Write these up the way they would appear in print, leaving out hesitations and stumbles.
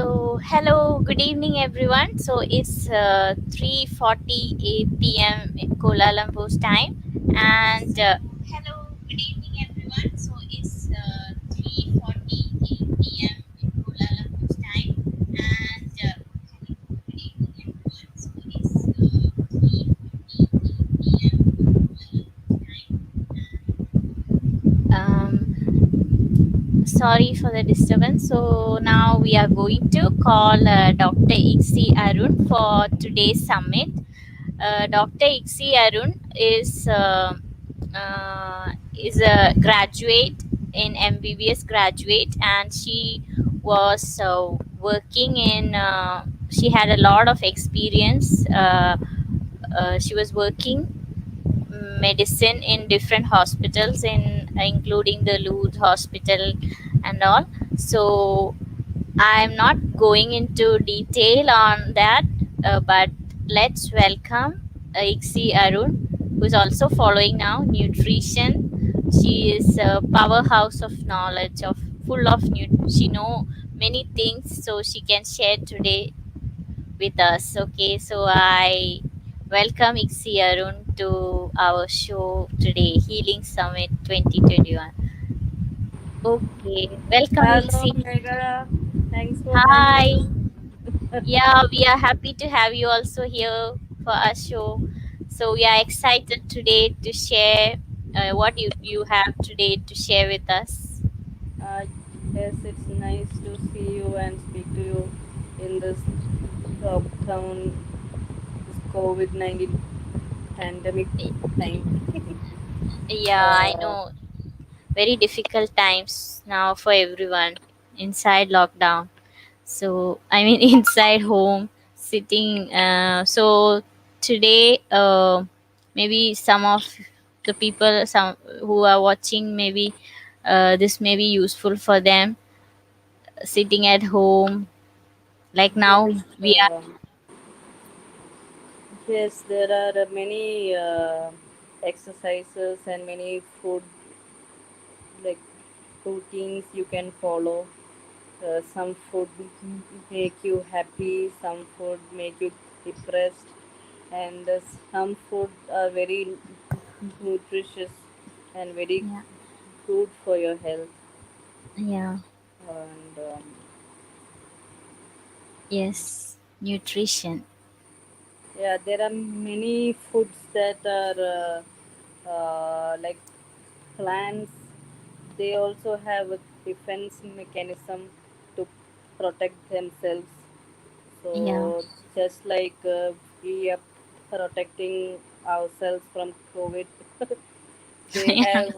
Hello, good evening, everyone. So it's 3:48 p.m. in Kuala Lumpur's time, and hello, good evening, everyone. So it's 3:48 p.m. in Kuala Lumpur's time, and hello, good evening, everyone. So it's 3:48 p.m. in Kuala Lumpur's time. Sorry for the disturbance. So now we are going to call Dr. Igsy Arun for today's summit. Dr. Igsy Arun is a graduate in MBBS graduate, and she was working in. She had a lot of experience. She was working medicine in different hospitals, in including the Lourdes Hospital and all. So I'm not going into detail on that, but let's welcome Igsy Arun, who is also following now nutrition. She is a powerhouse of knowledge, of full of she know many things, so she can share today with us. Okay, so I welcome Igsy Arun to our show today, Healing Summit 2021. Okay, welcome Hello, Igsy. Megha. Thanks for having Hi. me. Yeah, we are happy to have you also here for our show. So we are excited today to share what you have today to share with us. Uh, yes, it's nice to see you and speak to you in this lockdown, this COVID-19 pandemic time. Yeah, I uh, know. Very difficult times now for everyone inside lockdown. So I mean inside home sitting. So today, maybe some of the people, some who are watching, maybe this may be useful for them sitting at home. Like now yes, we are. yes, there are many exercises and many food like routines you can follow. Some food make you happy, some food make you depressed, and some food are very nutritious and very Yeah, good for your health. yeah, And yes, nutrition. yeah, there are many foods that are like plants. They also have a defense mechanism to protect themselves. Yeah. So just like we are protecting ourselves from COVID, they Yeah, have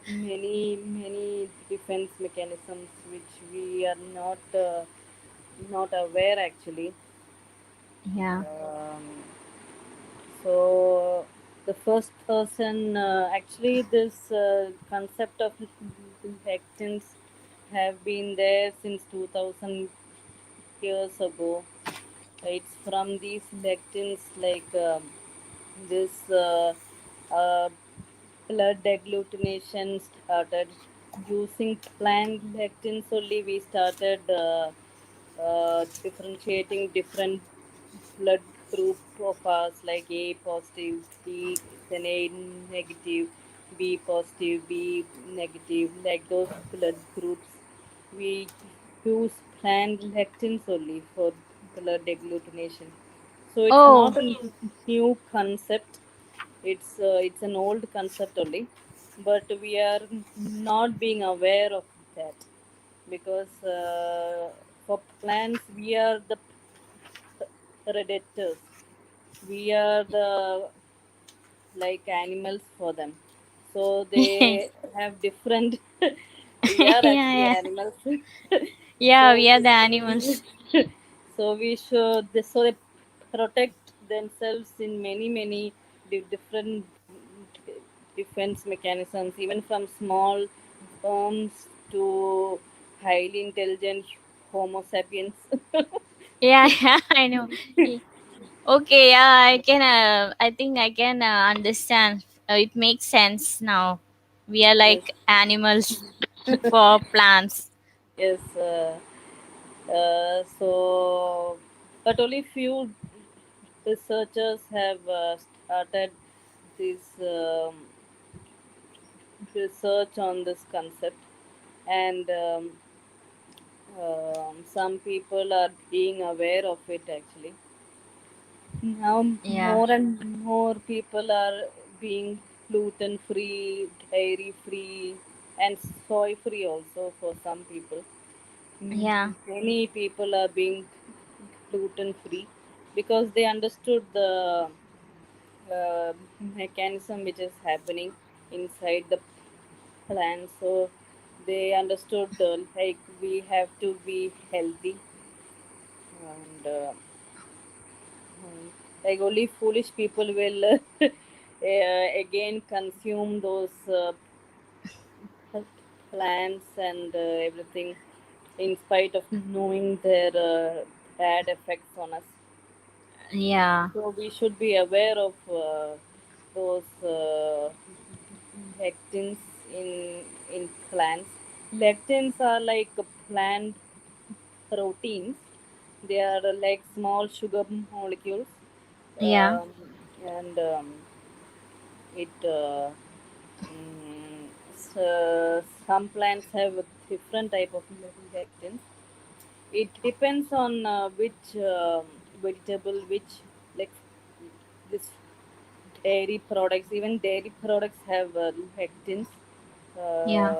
many defense mechanisms which we are not aware actually. yeah. Um, so the first person actually this concept of lectins have been there since 2000 years ago. It's from these lectins like this uh, blood agglutination started using plant lectins only. We started differentiating different blood group of us like A positive, B, then A negative, B positive, B negative, like those blood groups. We use plant lectins only for blood agglutination. So it's Oh, not a new concept. It's an old concept only, but we are not being aware of that because for plants we are the predators. We are the like animals for them. So they have different. We are yeah, actually yeah. animals. Yeah, so we are the we, animals. so we should so they protect themselves in many different defense mechanisms, even from small worms to highly intelligent Homo sapiens. Yeah, yeah, I know. Okay, yeah, I can. I think I can understand. It makes sense now. We are Yes, like animals for plants. yes. So, but only few researchers have started this research on this concept, and some people are being aware of it actually. Now, Yeah. more and more people are being gluten free, dairy free, and soy free also for some people. Yeah. Many people are being gluten free because they understood the mechanism which is happening inside the plant. So they understood like we have to be healthy, and like only foolish people will again consume those plants and everything in spite of knowing their bad effects on us. Yeah. So we should be aware of those lectins in plants. Lectins are like plant proteins. They are like small sugar molecules, Yeah. um, and it some plants have a different type of lectins. It depends on which vegetable, which like this dairy products. Even dairy products have lectins. Yeah.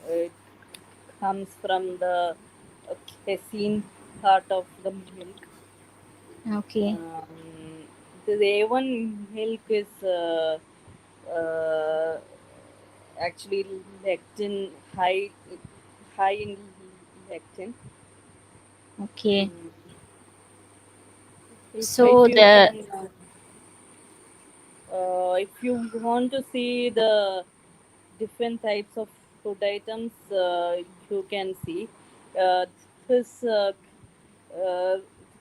It comes from the casein part of the milk. Okay. Um, the A1 milk is uh, actually lectin high in lectin. Okay. Mm. If So you the can if you want to see the different types of food items, you can see uh, this uh,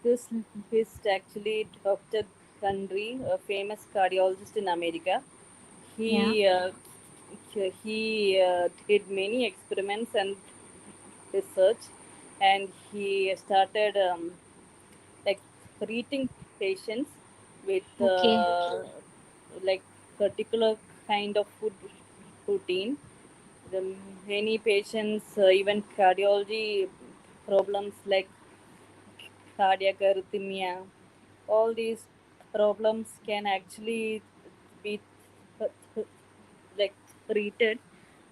this list actually Dr. Kundry, a famous cardiologist in America. yeah. He did many experiments and research, and he started like treating patients with Okay. like particular kind of food routine. The many patients, even cardiology problems like cardiac arrhythmia, all these problems can actually be like treated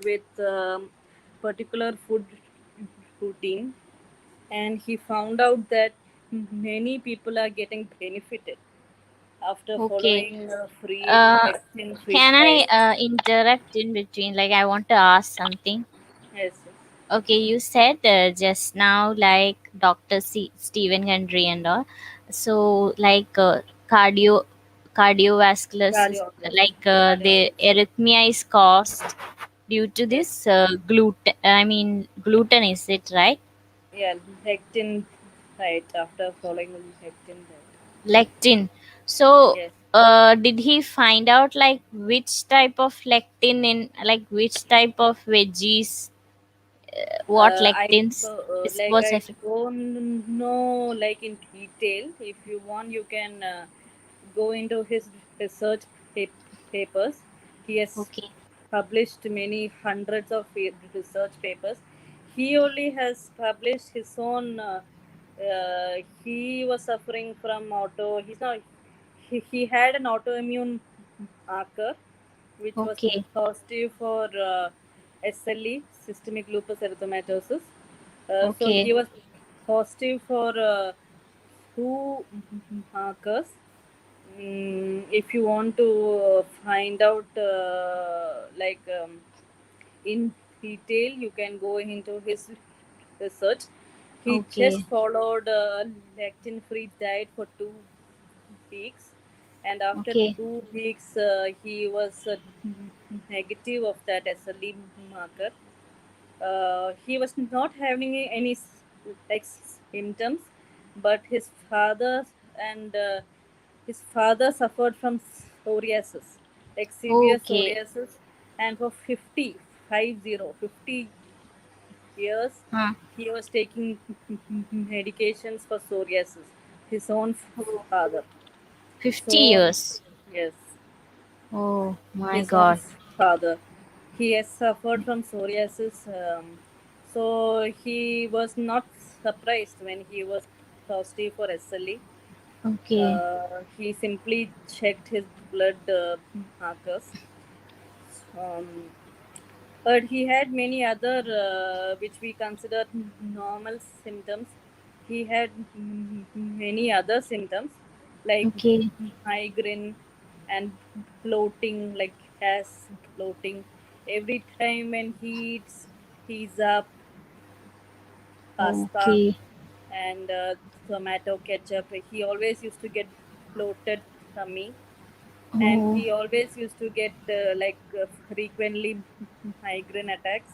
with particular food routine, and he found out that many people are getting benefited after Okay. following free Uh, lectin free can I diet. interrupt in between? Like, I want to ask something. Yes, yes. Okay, you said just now, like Dr. Stephen Hendry and all. So, like cardiovascular, Cardiologist, like the cardiologist. arrhythmia is caused due to Yes, this gluten. I mean, gluten, is it right? yeah, lectin diet after following lectin diet. Lectin. So, Yes. did he find out like which type of lectin in like which type of veggies, what I lectins is like was I affected? don't know like in detail. If you want, you can go into his research papers. He has Okay. published many hundreds of research papers. He only has published his own. He was suffering from auto. He's not. He had an autoimmune marker which was Okay. positive for SLE, systemic lupus erythematosus. So Okay. he was positive for two markers. If you want to find out in detail, you can go into his research. He just Okay. followed a lectin-free diet for 2 weeks, and after Okay. 2 weeks, he was negative of that SLE marker. He was not having any like symptoms, but and his father suffered from psoriasis, like severe Okay. psoriasis, and for 50 50 years Huh. he was taking medications for psoriasis. His own Oh, father. 50 So years. yes, Oh my his own God. father. He has suffered from psoriasis. So he was not surprised when he was positive for SLE. Okay. He simply checked his blood markers. Um, but he had many other which we consider normal symptoms. He had many other symptoms like Okay. migraine and bloating, like gas, bloating. Every time when he eats pizza, pasta, Okay. and tomato ketchup, he always used to get bloated tummy, and Oh, he always used to get frequently migraine attacks.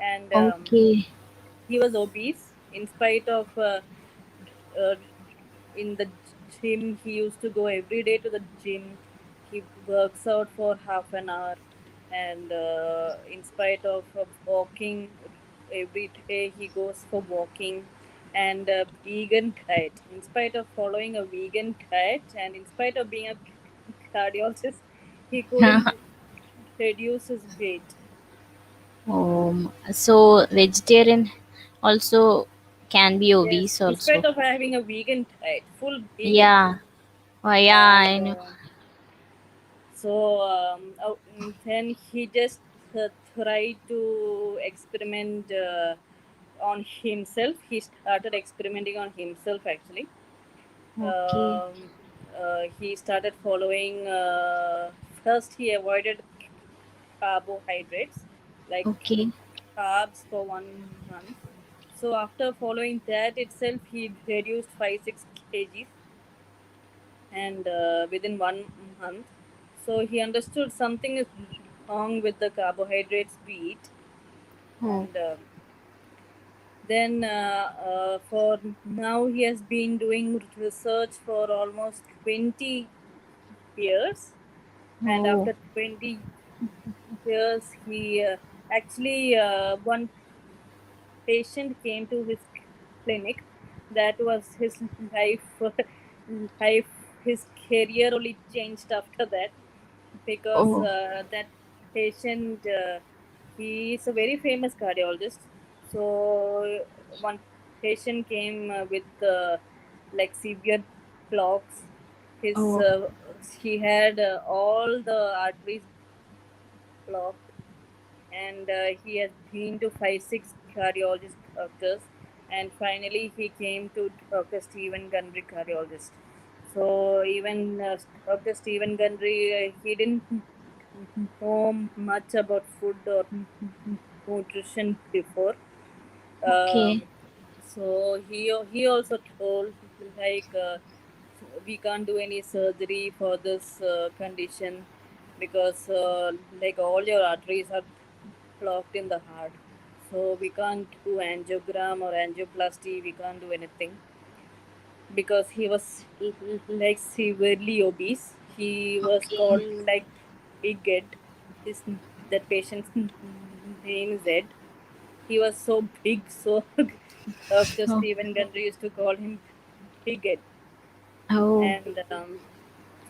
And okay. he was obese in spite of uh, in the gym. He used to go every day to the gym. He works out for half an hour, and in spite of walking every day, he goes for walking. And vegan diet, in spite of following a vegan diet, and in spite of being a cardiologist, he couldn't reduce his weight. So vegetarian also can be Yes, obese in spite also. of having a vegan diet, full vegan. Yeah. Oh, yeah, And I know. then he just tried to experiment on himself. He started experimenting on himself actually. Okay. Um, he started following, first, he avoided carbohydrates like Okay. carbs for 1 month. So after following that itself, he reduced 5-6 kgs, and within 1 month. So he understood something is wrong with the carbohydrates we eat, Oh. and then for now he has been doing research for almost 20 years, and Oh. after 20 years he actually one patient came to his clinic. That was his life. Life, his career only changed after that, because Oh. that patient, he is a very famous cardiologist. So one patient came with like severe clogs. His Oh. he had all the arteries blocked, and he has been to 5-6 cardiologist doctors, and finally he came to Dr. Stephen Gundry, cardiologist. So even Dr. Stephen Gundry, he didn't know much about food or nutrition before. Okay. um, so he also told, like, we can't do any surgery for this condition, because like all your arteries are blocked in the heart. So we can't do angiogram or angioplasty. We can't do anything, because he was like severely obese. He was called Okay. like Big Ed. His that patient's name is Ed. He was so big, so Dr. Oh. Stephen Gundry used to call him Big Ed. Oh. And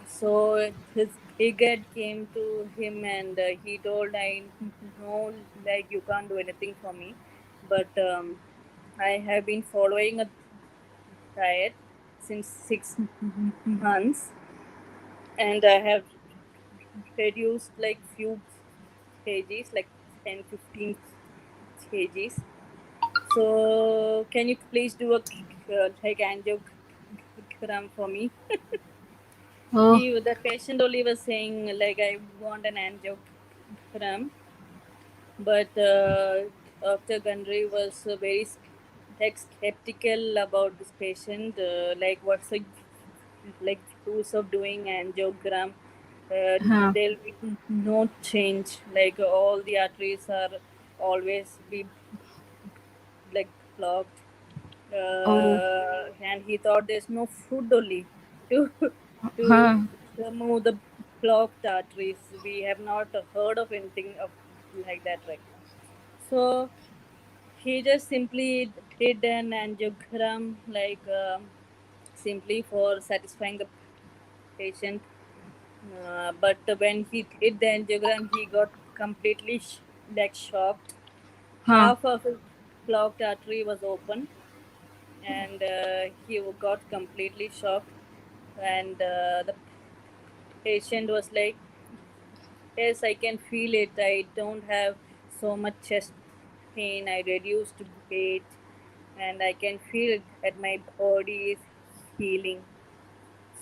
so his big head came to him, and he told, I know, like, you can't do anything for me, but I have been following a diet since 6 months, and I have reduced like few kgs, like 10-15 kgs. So can you please do a like angiogram for me? Oh. The patient only was saying, like, I want an angiogram, but Dr. Gundry was very like skeptical about this patient. Like, what's the like use of doing angiogram? Huh. There'll be no change. Like, all the arteries are always be like blocked, Oh. and he thought there's no food only to to Huh. remove the blocked arteries. We have not heard of anything of like that, right? So He just simply did an angiogram, like simply for satisfying the patient. But when he did the angiogram, he got completely like shocked. Huh. Half of his blocked artery was open, and he got completely shocked. And the patient was like, "Yes, I can feel it. I don't have so much chest pain. I reduced weight, and I can feel it that my body is healing."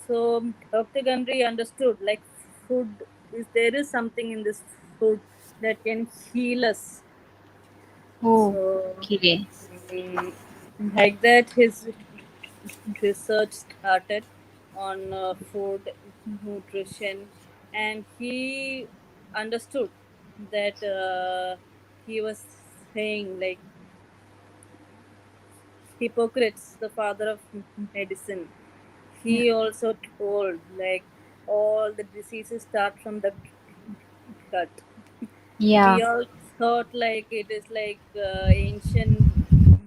So Dr. Gandhi understood like food is there is something in this food that can heal us. Oh, So okay. mm, like that, his research started on food nutrition, and he understood that he was saying like Hippocrates, the father of medicine, Yeah. he also told like all the diseases start from the gut. Yeah. We all thought like it is like ancient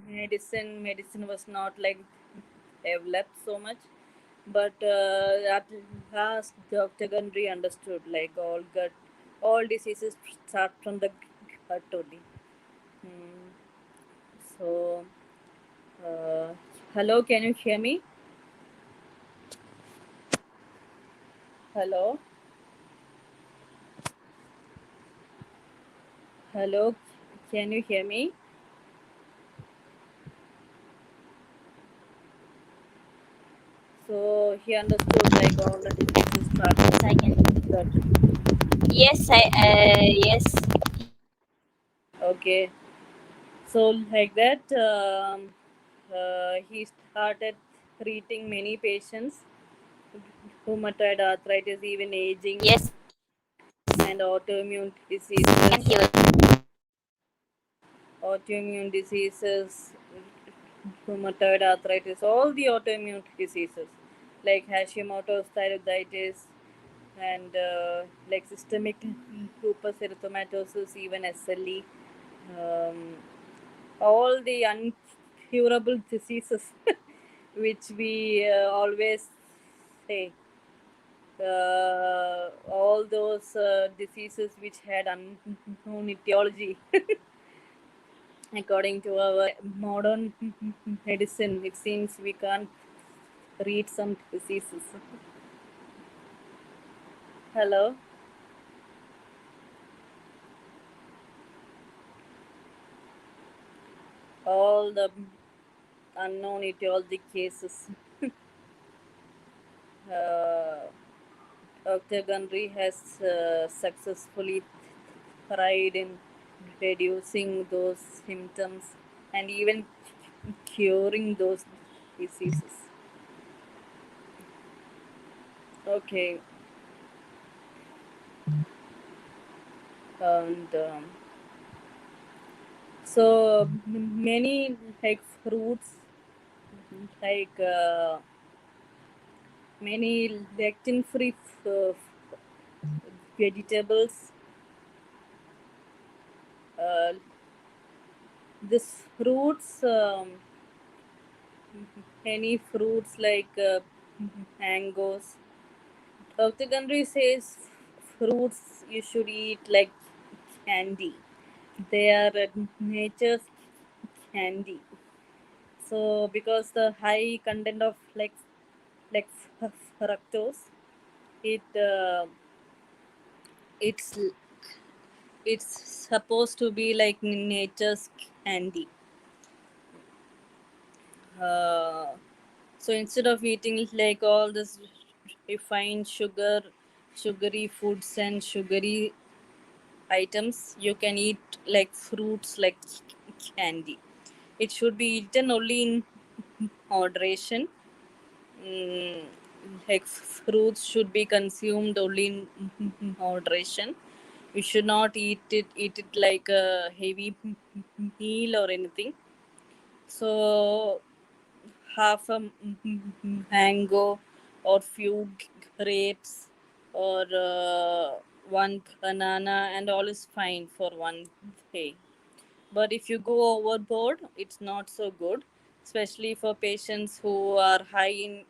medicine was not like developed so much, but at last Dr. Gundry understood like all diseases start from the gut only. Hmm. So hello, can you hear me? Hello, hello, can you hear me? So he understood like all the diseases start Yes, from I the can. gut. Yes, yes. Okay, so like that, he started treating many patients, rheumatoid arthritis, even aging, Yes, and I can hear. autoimmune diseases, rheumatoid arthritis, all the autoimmune diseases like Hashimoto's thyroiditis, and like systemic lupus erythematosus, even SLE, um, all the uncurable diseases which we always say, all those diseases which had unknown etiology. According to our modern medicine, it seems we can't read some diseases. Hello, all the unknown etiology cases. Uh, Dr. Gundry has successfully tried in reducing those symptoms and even curing those diseases. Okay, and so many like fruits, like many lectin-free vegetables. Uh, this fruits, many fruits like mangoes. Dr. Gandhi says fruits you should eat like candy. They are nature's candy. So because the high content of like fructose, it it's it's supposed to be like nature's candy. Uh, so instead of eating like all this refined sugary foods and sugary items, you can eat like fruits like candy. It should be eaten only in moderation. Mm, like fruits should be consumed only in moderation. We should not eat it like a heavy meal or anything. So half a mango or few grapes or one banana and all is fine for one day. But if you go overboard, it's not so good, especially for patients who are high in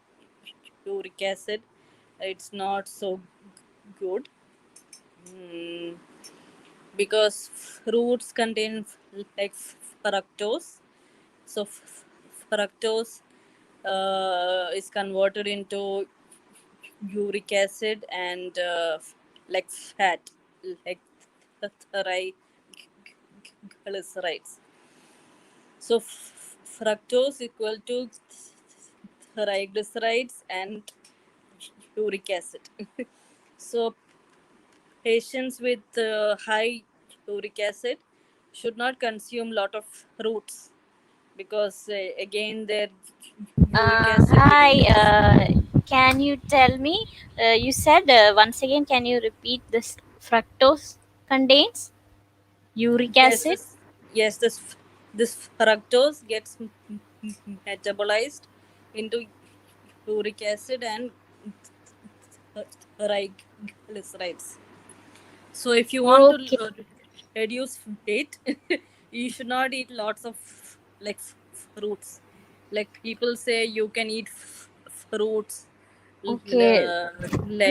uric acid. It's not so good. Mm, because fruits contain like fructose. So fructose is converted into uric acid and like fat, like triglycerides. So fructose equal to triglycerides and uric acid. So patients with high uric acid should not consume lot of fruits because again their uric acid will Hi, increase. can you tell me? You said once again, can you repeat this? Fructose contains uric Yes, acid. this fructose gets metabolized into uric acid and triglycerides. So if you want to Okay, reduce weight, you should not eat lots of like fruits. Like people say, you can eat fruits okay.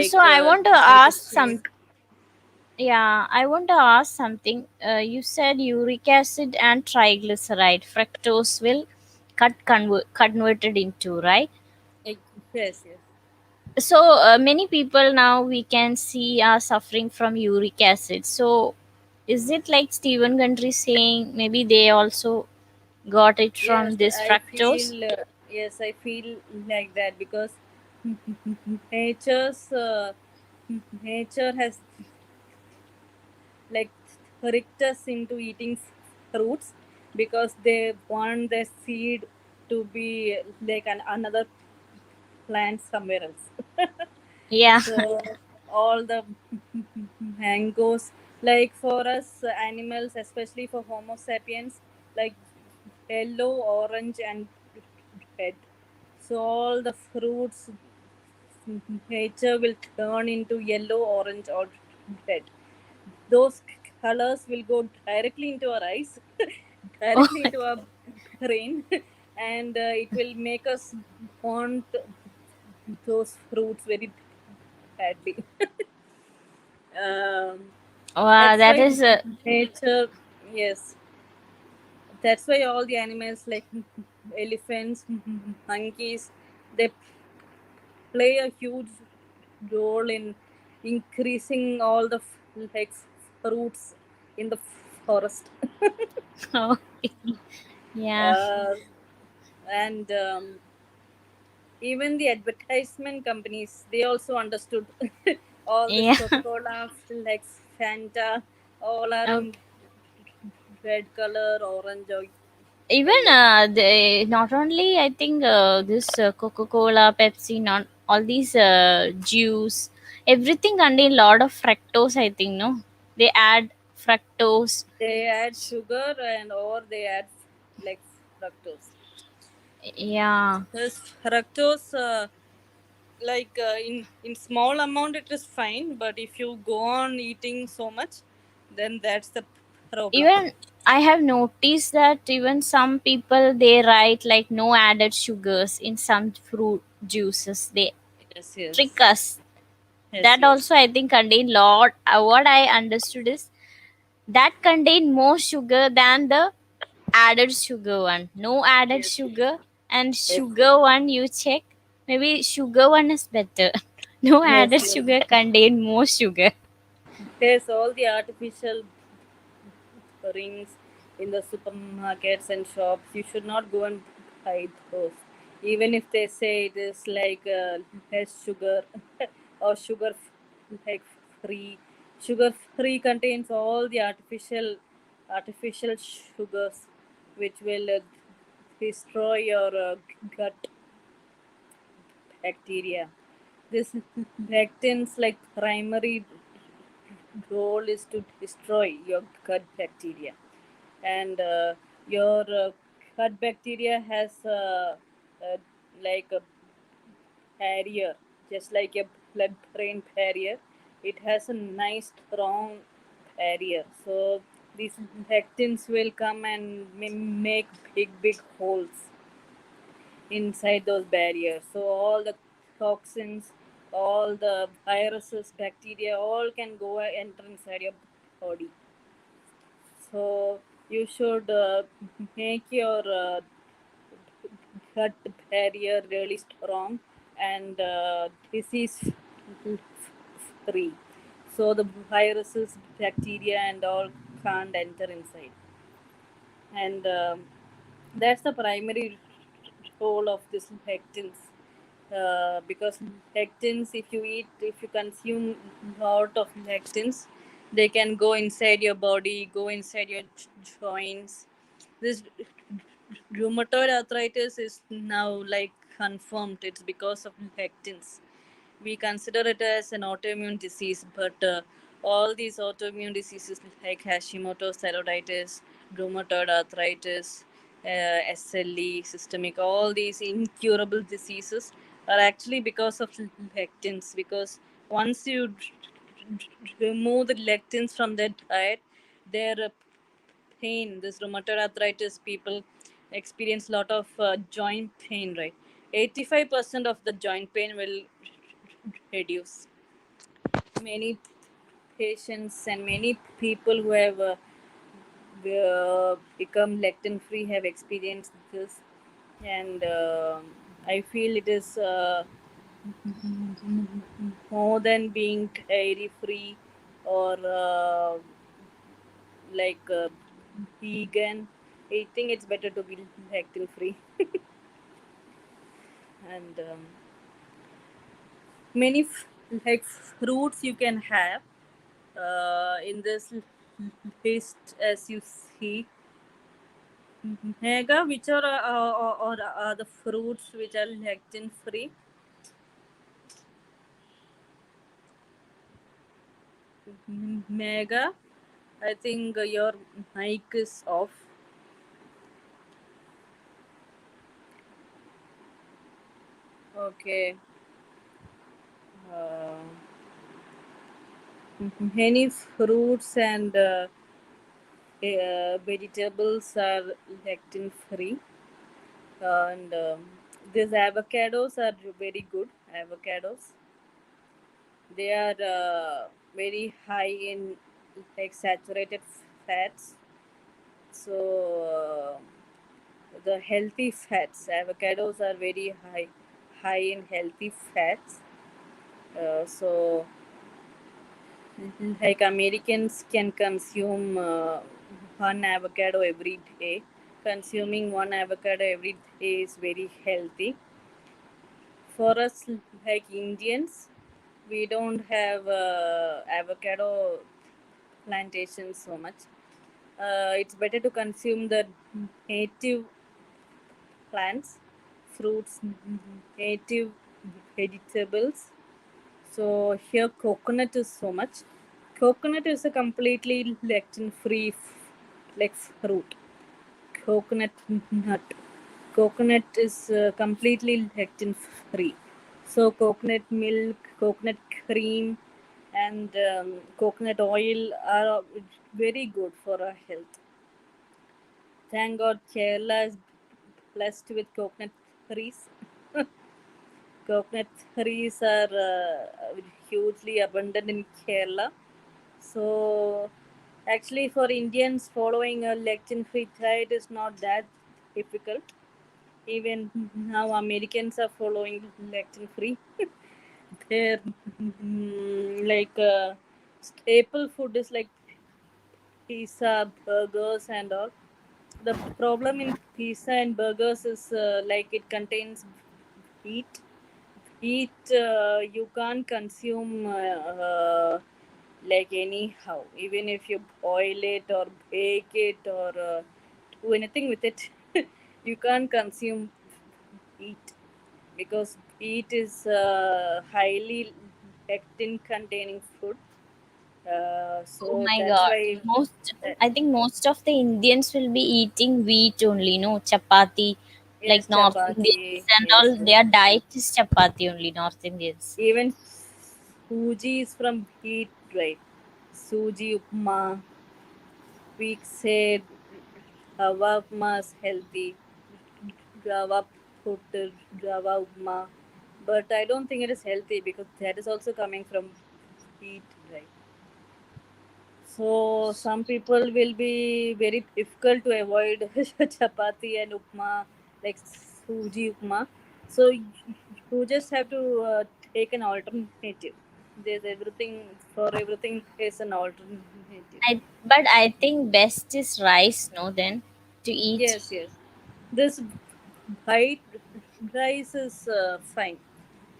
So like I want to like a ask shake. some. Yeah, I want to ask something. You said uric acid and triglyceride, fructose will converted into, right? Eh, Yes, yes, So many people now we can see are suffering from uric acid. So is it like Stephen Gundry saying maybe they also got it yes. from this I fructose? feel yes, I feel like that because nature's nature has like tricked us into eating fruits because they want the seed to be like another plant somewhere else. Yeah. So all the mangoes, like for us animals, especially for Homo sapiens, like yellow, orange, and red. So all the fruits nature will turn into yellow, orange, or red. Those colors will go directly into our eyes, Oh, directly into our brain, and it will make us want those fruits very badly. um, wow, that's that why is nature, yes, that's why all the animals like elephants, monkeys, they play a huge role in increasing all the like fruits in the forest. oh, yeah, uh, and even the advertisement companies, they also understood all this yeah. Coca-Cola, like Fanta, all are in Okay. red color, orange or Even yellow. they not only I think this Coca-Cola, Pepsi, not all these juice, everything contain lot of fructose. I think no, they add fructose. They add sugar and or they add like fructose. Yeah, This fructose, like in small amount it is fine, but if you go on eating so much, then that's the problem. even I have noticed that even some people they write like no added sugars in some fruit juices. They Yes, yes, trick us. yes, That yes, also I think contain lot. What I understood is that contain more sugar than the added sugar one. No added yes, sugar and yes, sugar one you check. Maybe sugar one is better. No yes, added yes, sugar contain more sugar. yes. All the artificial rings in the supermarkets and shops, you should not go and buy those. Even if they say it is like less sugar or like free. Sugar free contains all the artificial sugars, which will destroy your gut bacteria. This lectin's like primary role is to destroy your gut bacteria, and your gut bacteria has like a barrier, just like a blood-brain barrier. It has a nice strong barrier. So these lectins will come and make big holes inside those barriers. So all the toxins, all the viruses, bacteria, all can go enter inside your body. So you should make your gut barrier really strong and disease free. So the viruses, bacteria, and all can't enter inside. And that's the primary role of this lectins. Because lectins, if you consume lot of lectins, they can go inside your body, go inside your joints. This rheumatoid arthritis is now like confirmed. It's because of lectins. We consider it as an autoimmune disease, but all these autoimmune diseases like Hashimoto's thyroiditis, rheumatoid arthritis, SLE, systemic, all these incurable diseases are actually because of lectins. Because once you remove the lectins from their diet, their pain, this rheumatoid arthritis people experience a lot of joint pain, right? 85% of the joint pain will reduce. Many patients and many people who have become lectin free have experienced this, and I feel it is more than being dairy free or like vegan. I think it's better to be lectin free. And many like fruits you can have in this list as you see. Mega, which are or the fruits which are lectin free? Mega, I think your mic is off. Okay. Uh, many fruits and vegetables are lectin free, and these avocados are very good. Avocados, they are very high in like saturated fats. So the healthy fats, avocados are very high in healthy fats. So like Americans can consume one avocado every day. Consuming one avocado every day is very healthy for us. Like Indians, we don't have avocado plantations so much. It's better to consume the native plants, fruits, native vegetables. So here coconut is so much. Coconut is a completely lectin free like fruit. Coconut nut. Coconut is completely lectin free. So coconut milk, coconut cream, and coconut oil are very good for our health. Thank God Kerala is blessed with coconut trees. Coconut trees are hugely abundant in Kerala. So, actually, for Indians, following a lectin-free diet is not that difficult. Even now, Americans are following lectin-free. Their like staple food is like pizza, burgers, and all. The problem in pizza and burgers is like it contains wheat. Wheat you can't consume like anyhow. Even if you boil it or bake it or do anything with it, you can't consume wheat because wheat is highly lectin containing food. Oh So my that's God. why uh, I think most of the Indians will be eating wheat only, no chapati. yes, Like North chapati. Indians and Yes, all, yes. their diet is chapati only. North Indians. Even suji is from wheat, right? Suji upma. we say Rava upma is healthy, Rava puttu, Rava upma, but I don't think it is healthy because that is also coming from wheat, right? So some people will be very difficult to avoid chapati and upma, like suji upma. So you just have to take an alternative. There's everything for everything is an alternative. But I think best is rice, no, then to eat. Yes, yes. This white rice is fine.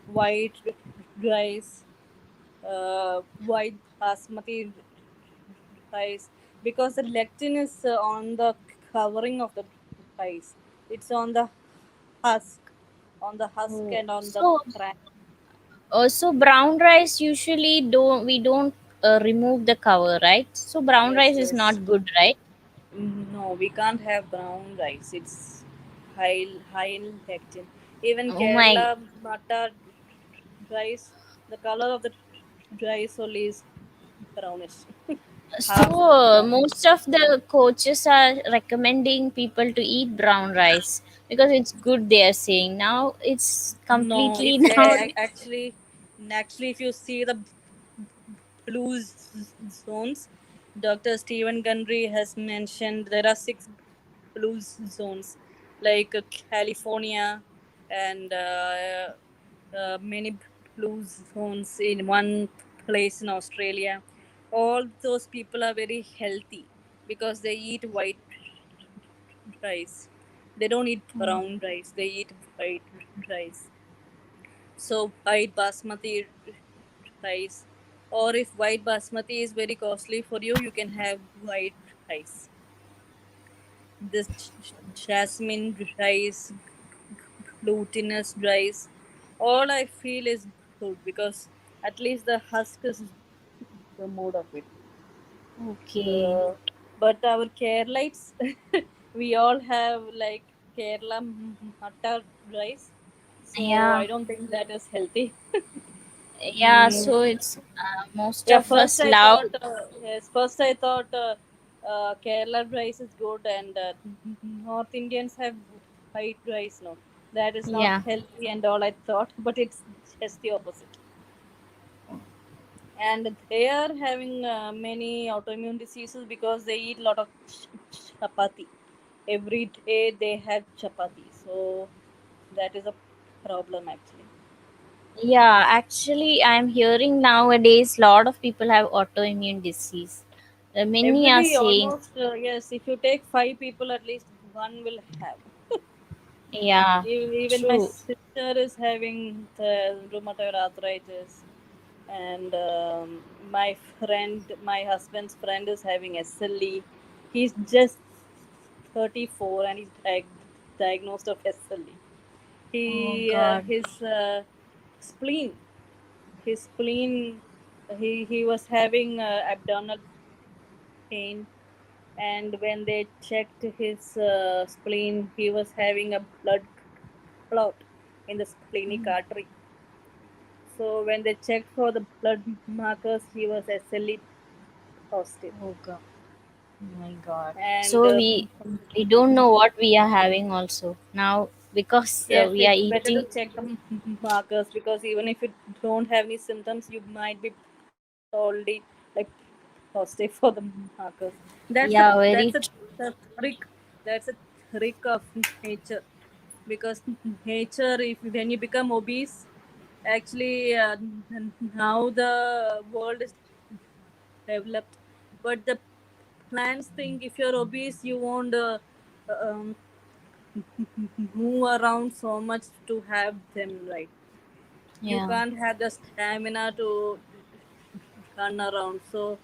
White rice, white basmati rice, because the lectin is on the covering of the rice. It's husk, on the husk Oh, and on the so bran. so brown rice usually don't remove the cover, right? So brown Yes, rice is yes. not good, right? No, we can't have brown rice. It's high in lectin. Even Oh my. Kerala matta rice, the color of the rice only is brownish, So half brownish. most of the coaches are recommending people to eat brown rice because it's good. They are saying now it's No, completely it's now. actually if you see the blue zones, Dr. Stephen Gundry has mentioned there are six blue zones, like California and many blue zones in one place in Australia. All those people are very healthy because they eat white rice. They don't eat brown rice. They eat white rice. So white basmati rice, or if white basmati is very costly for you, you can have white rice. This jasmine rice, glutinous rice, all I feel is good because at least the husk is the mode of it. Okay. Uh, but our Keralites, we all have like Kerala matta rice, so Yeah. I don't think that is healthy. Yeah. Mm, So it's most yeah, of first us I love. thought, yes, first I thought Kerala rice is good and North Indians have white rice. No, that is not Yeah. healthy and all I thought, but it's just the opposite. And they are having many autoimmune diseases because they eat a lot of chapati. Every day they have chapati, so that is a problem actually. Yeah. Actually, I'm hearing nowadays lot of people have autoimmune disease. Many are Every saying, almost yes, if you take five people, at least one will have. yeah, Even my true. sister is having the rheumatoid arthritis, and my husband's friend, is having SLE. He's just 34 and he's diagnosed of SLE. Oh He God. his spleen, his spleen, he was having abdominal pain, and when they checked his spleen, he was having a blood clot in the splenic artery. So when they checked for the blood markers, he was SLE positive. Oh God. Oh my God. And So we don't know what we are having also now because yes, we are it's better to eating. check the markers because even if you don't have any symptoms, you might be already like positive for the markers. Yeah, That's very. a trick. That's a trick of nature because nature, if when you become obese, actually now the world is developed, but the plants think if you're obese, you won't um, move around so much to have them, right? You Yeah. can't have the stamina to run around. So,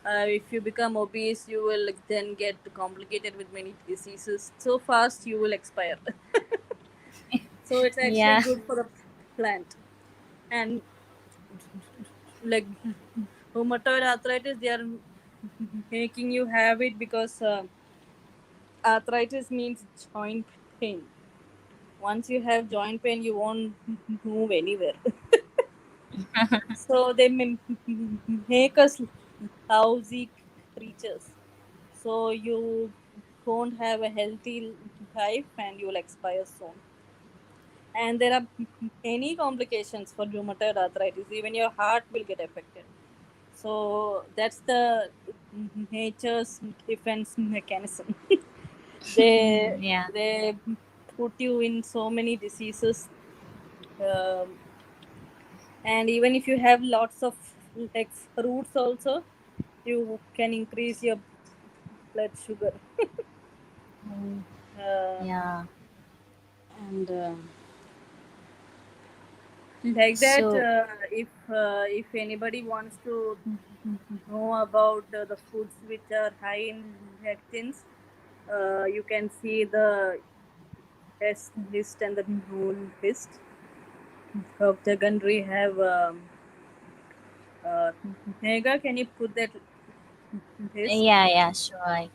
if you become obese, you will then get complicated with many diseases. So fast, you will expire. So, it's actually Yeah. good for the plant. And like rheumatoid arthritis, they are making you have it because arthritis means joint pain. Once you have joint pain, you won't move anywhere. So they make us lousy creatures. so you won't have a healthy life and you will expire soon. And there are many complications for rheumatoid arthritis. Even your heart will get affected. So that's the nature's defense mechanism. they Yeah. they put you in so many diseases, um, and even if you have lots of like fruits also, you can increase your blood sugar. Mm, uh, yeah. and like that, So, if anybody wants to know about the foods which are high in lectins, you can see the S list and the no list. Dr. Gundry have uh, Nega, can you put that list? yeah, yeah, sure.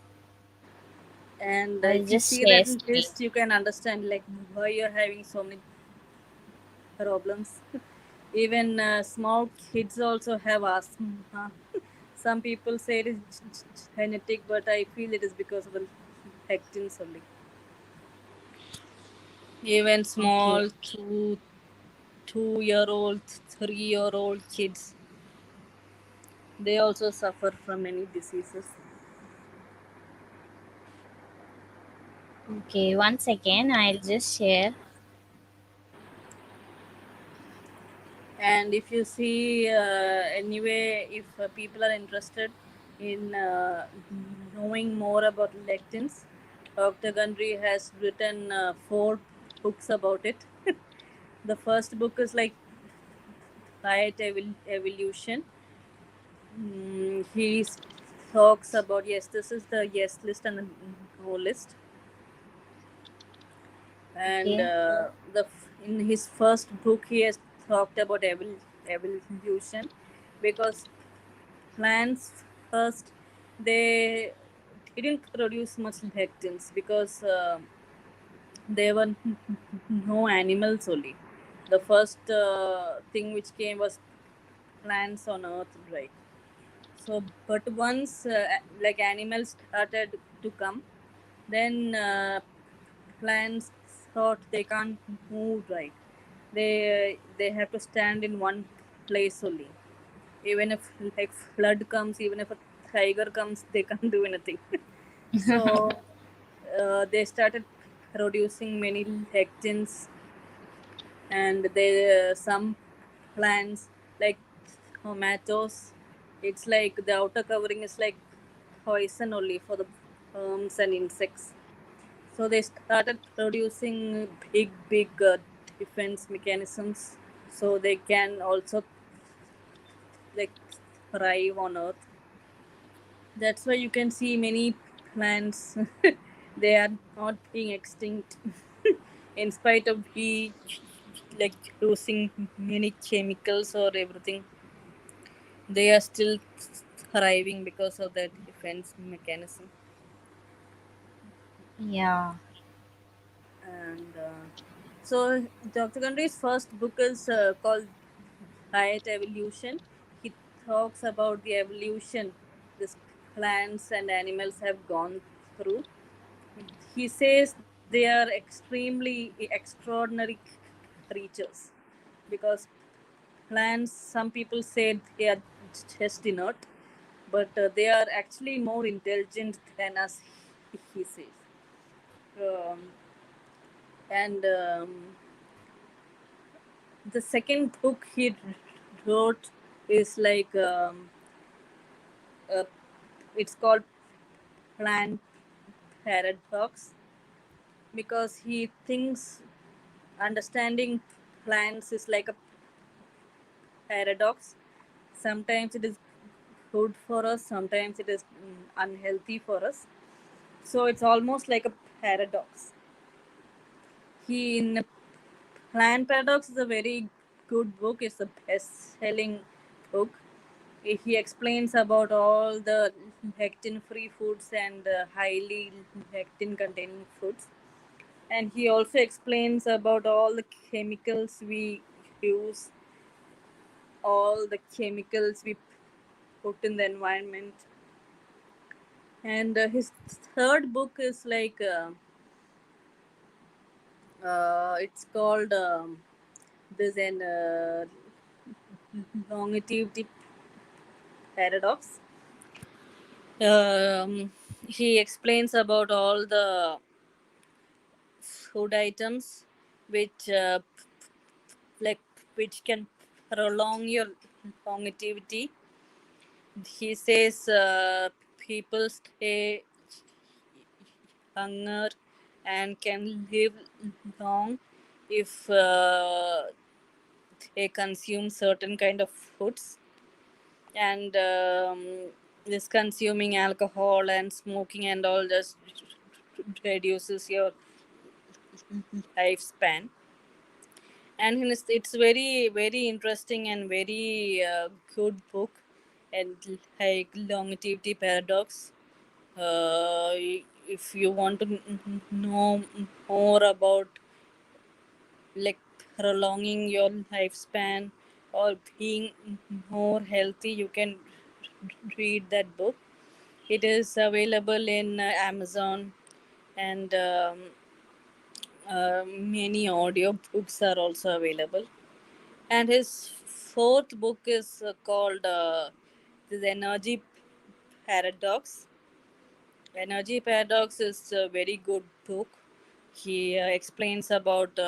And I'll if you just see share that screen. list, you can understand like why you're having so many problems. Even small kids also have asthma. Some people say it is genetic, but I feel it is because of the lectins only. Even Okay, small okay. 2 year old, 3 year old kids, they also suffer from many diseases. Okay, one second. I'll just share. And if you see, anyway, if people are interested in knowing more about lectins, Dr. Gundry has written 4 books about it. The first book is like diet evolution. He talks about, yes, this is the yes list and the no list. And Okay. in his first book he has talked about evolution, because plants first, they didn't produce much lectins because there were no animals only. The first thing which came was plants on earth, right? So but once like animals started to come, then plants thought they can't move, right? They have to stand in one place only. Even if like flood comes, even if a tiger comes, they can't do anything. So they started producing many lectins. And they some plants like tomatoes, it's like the outer covering is like poison only for the worms and insects. So they started producing big defense mechanisms, so they can also like thrive on earth. That's why you can see many plants they are not being extinct in spite of we like using many chemicals or everything. They are still thriving because of that defense mechanism. Yeah. And so Dr. Gandhi's first book is called Diet Evolution. He talks about the evolution these plants and animals have gone through. He says they are extremely extraordinary creatures, because plants, some people say they are just inert, but they are actually more intelligent than us, he says. Um, and the second book he wrote is like uh, it's called Plant Paradox, because he thinks understanding plants is like a paradox. Sometimes it is good for us, sometimes it is unhealthy for us. So it's almost like a paradox. He in Plant Paradox is a very good book. It's a best-selling book. He explains about all the lectin-free foods and highly lectin-containing foods, and he also explains about all the chemicals we use, all the chemicals we put in the environment. And his third book is like it's called there's an longevity paradox. He explains about all the food items which like which can prolong your longevity. He says people stay hunger and can live long if they consume certain kind of foods, and this consuming alcohol and smoking and all just reduces your lifespan. And it's very very interesting and very good book, and like longevity paradox. If you want to know more about like prolonging your lifespan or being more healthy, you can read that book. It is available in Amazon, and many audio books are also available. And his fourth book is called The Energy Paradox. Energy Paradox is a very good book. He explains about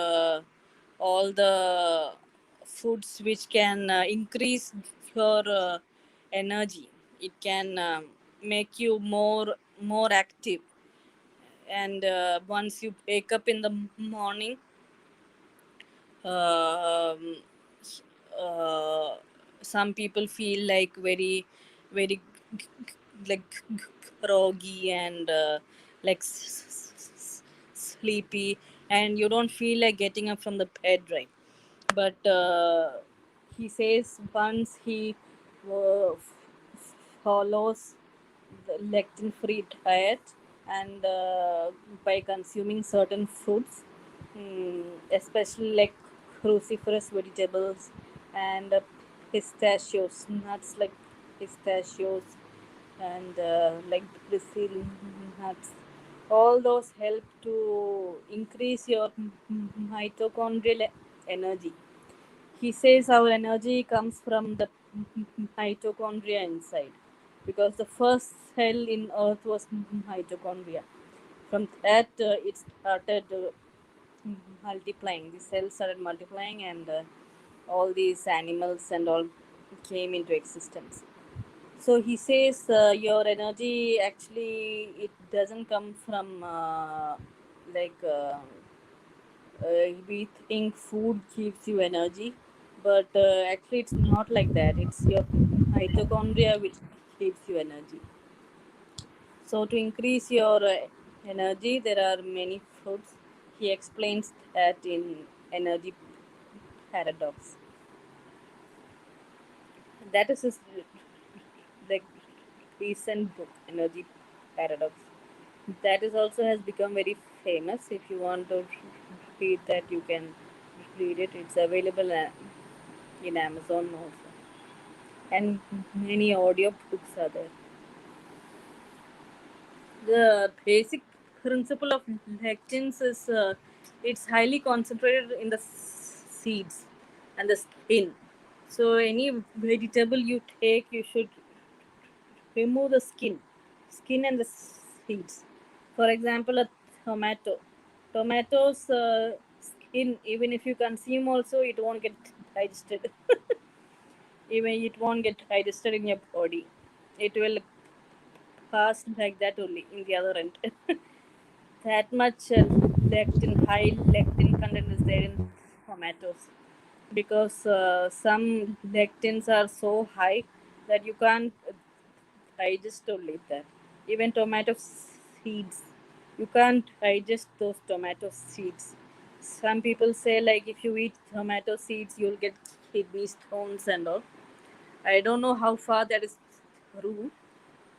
all the foods which can increase your energy. It can make you more active. And once you wake up in the morning, um, uh, some people feel like very like groggy and like sleepy, and you don't feel like getting up from the bed, right? But he says once he uh, follows the lectin free diet, and by consuming certain foods, especially like cruciferous vegetables and pistachios, nuts like pistachios, and like Brazil nuts. All those help to increase your mitochondrial energy. He says our energy comes from the mitochondria inside, because the first cell in earth was mitochondria. From that it started multiplying. The cells started multiplying, and all these animals and all came into existence. So he says your energy actually it doesn't come from like we think food gives you energy, but actually it's not like that. It's your mitochondria which gives you energy. So to increase your energy, there are many foods. He explains that in Energy Paradox. That is his like recent book, Energy Paradox. That is also has become very famous. If you want to read that, you can read it. It's available in Amazon also, and many audio books are there. The basic principle of lectins is it's highly concentrated in the seeds and the skin. So any vegetable you take, you should remove the skin and the seeds. For example, a tomato. Tomatoes skin, even if you consume also, it won't get digested. Even it won't get digested in your body. It will pass like that only in the other end. That much high lectin content is there in tomatoes, because some lectins are so high that you can't digest only that. Even tomato seeds, you can't digest those tomato seeds. Some people say like if you eat tomato seeds, you'll get kidney stones and all. I don't know how far that is true,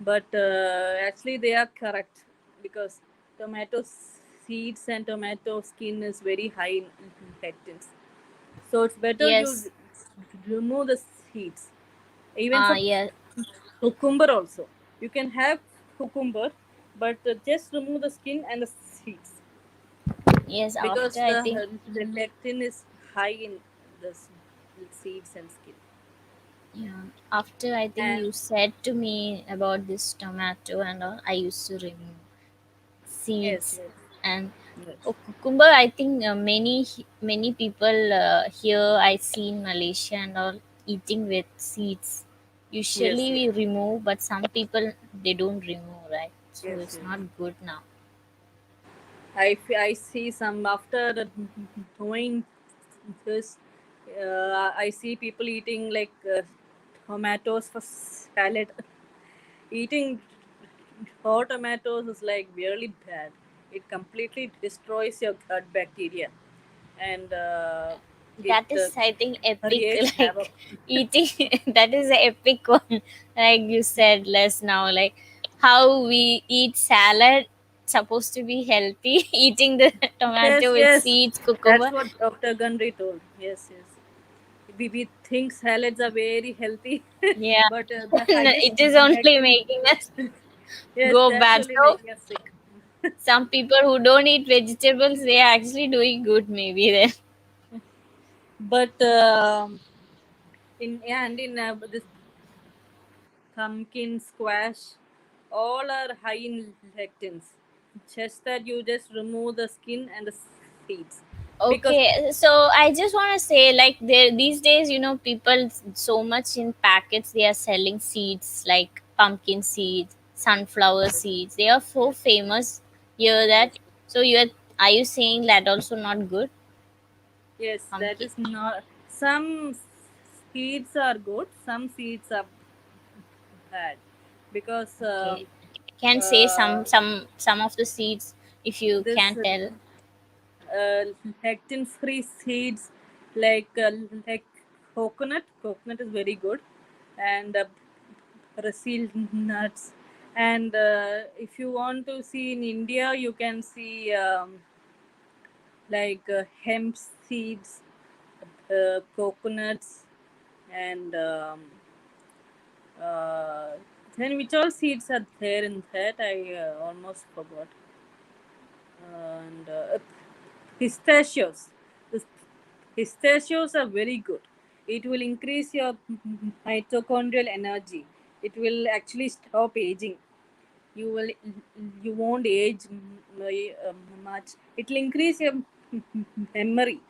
but actually they are correct, because tomato seeds and tomato skin is very high in lectins. So it's better Yes. you remove the seeds. Even for Yeah. cucumber also, you can have cucumber, but just remove the skin and the seeds Yes, because after I think, the lectin is high in the seeds and skin. yeah, after I think And you said to me about this tomato and all, I used to remove yes, seeds. yes, And yes, oh, cucumber, I think many people here I see in Malaysia and all eating with seeds. yes, Usually yes, we remove, but some people they don't remove, right? So yes, it's yes. not good now. I see some after doing this. I see people eating like tomatoes for salad. Eating raw tomatoes is like really bad. It completely destroys your gut bacteria, and it That is, I think, epic. creates havoc. Like eating, that is an epic one. Like you said less now, like how we eat salad supposed to be healthy. Eating the Yes, tomato with yes, seeds, that's cucumber. what Dr. Gundry told. Yes, yes. We think salads are very healthy, Yeah, but the highest it is only lectin, making us yes, go they're bad. actually So making us sick. some people who don't eat vegetables, they are actually doing good. Maybe then. But in and in this pumpkin squash, all are high in lectins. Just that you just remove the skin and the seeds, because Okay, so I just want to say, like, there these days, people so much in packets they are selling seeds like pumpkin seeds, sunflower seeds. They are so famous here yes, that. So are you saying that also not good? yes, that Pumpkin. is not. Some seeds are good, some seeds are bad, because Okay, can say uh, some of the seeds if you this can tell. uh, lectin free seeds like uh, like coconut is very good, and brazil nuts, and if you want to see in India you can see like hemp seeds, coconuts, and uh, then which all seeds are there in that I almost forgot. And pistachios. The pistachios are very good. It will increase your mitochondrial energy. It will actually stop aging. You will you won't age much. It will increase your memory.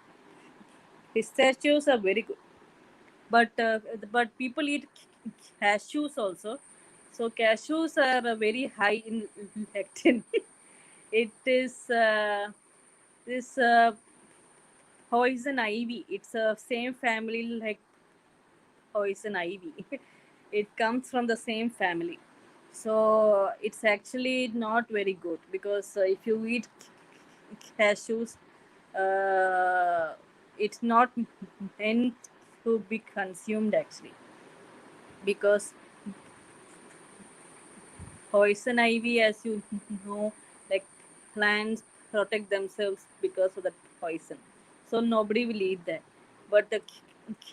Pistachios are very good, but people eat cashews also. So cashews are very high in lectin. It is this poison ivy. It's a same family like poison ivy. It comes from the same family. So it's actually not very good, because if you eat cashews, uh, it's not meant to be consumed actually, because poison ivy, as you know, like plants protect themselves because of the poison. So nobody will eat that. But the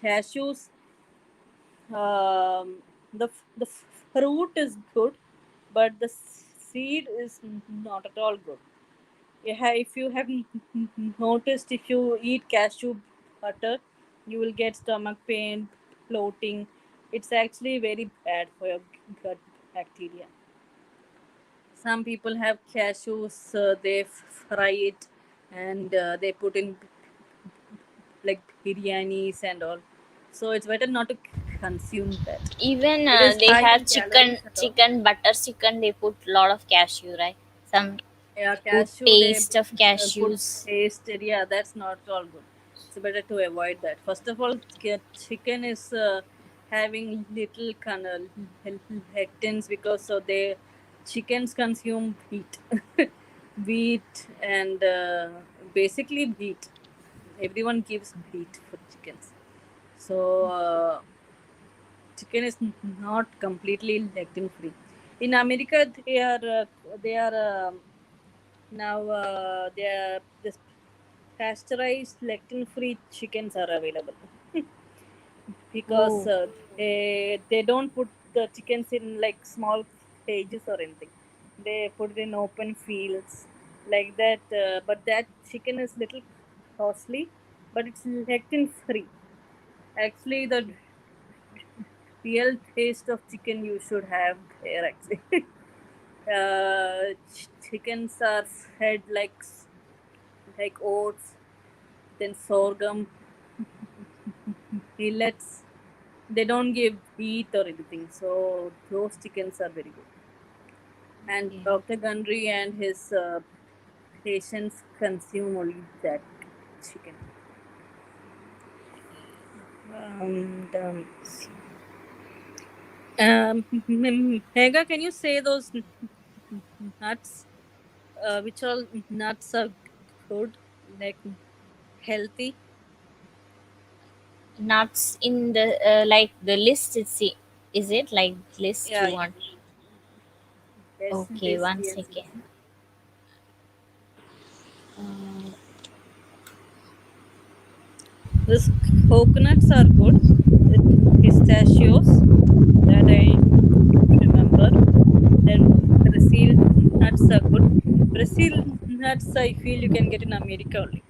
cashews, the fruit is good, but the seed is not at all good. Yeah, if you have noticed, if you eat cashew butter, you will get stomach pain, bloating. It's actually very bad for your gut bacteria. Some people have cashews, they fry it, and they put in like biryanis and all. So it's better not to consume that. Even It is they high have in chicken, calories and all. butter chicken. They put a lot of cashew, right? Some Yeah, good cashew they taste of put cashews. pasted. Yeah, that's not all good. It's better to avoid that. First of all, chicken is having little kind of lectins, because so they chickens consume wheat, wheat, and basically wheat. Everyone gives wheat for chickens. So chicken is not completely lectin free. In America, they are now they are this pasteurized lectin free chickens are available, because Oh, they don't put the chickens in like small cages or anything. They put it in open fields like that. But that chicken is little costly, but it's lectin free. Actually, the real taste of chicken you should have there. Actually, chickens are fed like oats, then sorghum, millets. They don't give wheat or anything, so those chickens are very good. And Okay. Dr. Gundry and his patients consume only that chicken. Mega, can you say those nuts? Which all nuts are good, like healthy? Nuts in the like the list. Is it like list you Yeah, want? yes, Okay, yes, one yes. second. Uh, These coconuts are good. The pistachios that I remember. Then Brazil nuts are good. Brazil nuts, I feel you can get in America only.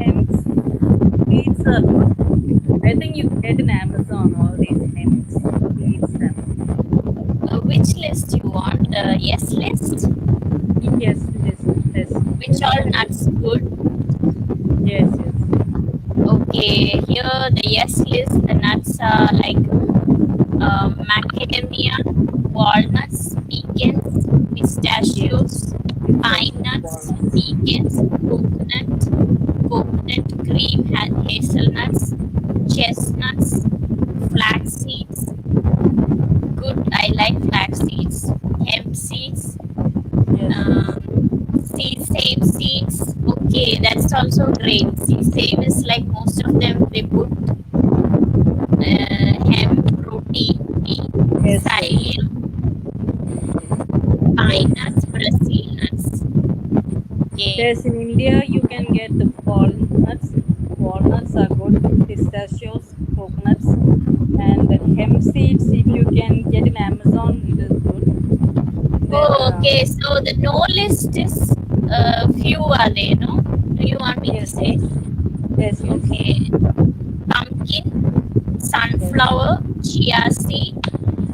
Hemp seeds are good. I think you get in Amazon all these hemp seeds and all. which list you want? Yes list. Yes, yes, yes, Which yes, all yes, nuts good? yes, yes, Okay, here the yes list. The nuts are like macadamia, walnuts, pecans, yes. pistachios, pine Pistachio, nuts, walnuts. pecans, coconut cream, hazelnuts, chestnuts, flax seeds. Good, I like flax seeds, hemp seeds, Yes, yes. sesame seeds. Okay, that's also great. Sesame is like most of them they put hemp, protein, wheat, Yes, yes, psyllium, pine yes. nuts, Brazil nuts. Okay. Yes, in India you can get the walnuts. Walnuts are good. Pistachios, coconuts, and the hemp seeds. If you can get in Amazon, it is good. Then Oh, okay. So the no list is few are there, no? Do you want me to yes, say? yes, yes, Okay. Pumpkin, yes, sunflower, chia seed,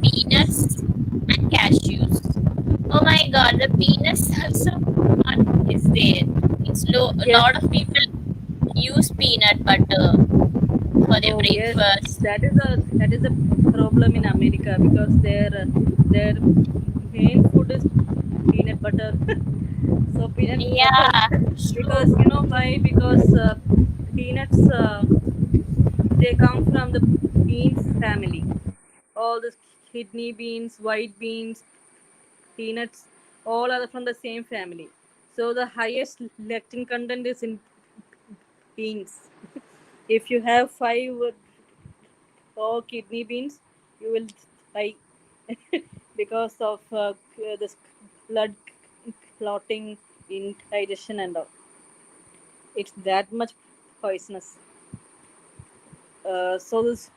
peanuts, and cashews. Oh my god, the peanuts also one is there. A yes. lot of people use peanut butter for their Oh yes, breakfast. that is a problem in America because their main food is peanut butter. So peanut butter, Yeah, because true. you know why? Because peanuts they come from the beans family. All the kidney beans, white beans, peanuts, all are from the same family. So the highest lectin content is in beans. If you have five or kidney beans, you will die because of this blood clotting in digestion and all. It's that much poisonous. So this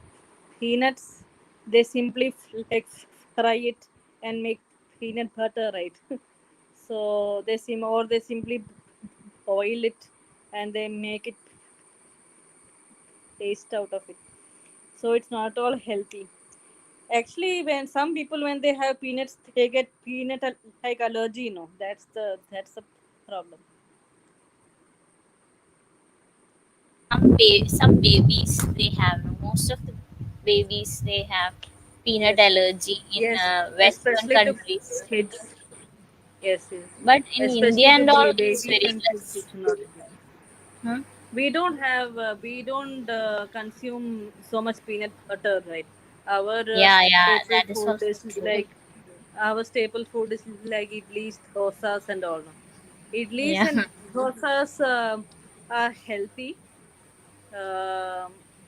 peanuts, they simply fry it and make peanut butter, right? So they simply boil it and they make it taste out of it. So it's not all healthy. Actually, when some people when they have peanuts, they get like allergy. That's the problem. Some babies they have, most of the babies they have peanut Yes, yes, allergy in yes. Western Especially to countries. kids. Yes, yes. But in India Especially to and all, it's babies very and kids, less. it should not be given. Hmm? We don't consume so much peanut butter, right? Our Yeah, yeah, staple that is food also is true. like our staple food is like idlis, dosas, and all. No? Idlis Yeah. and dosas are healthy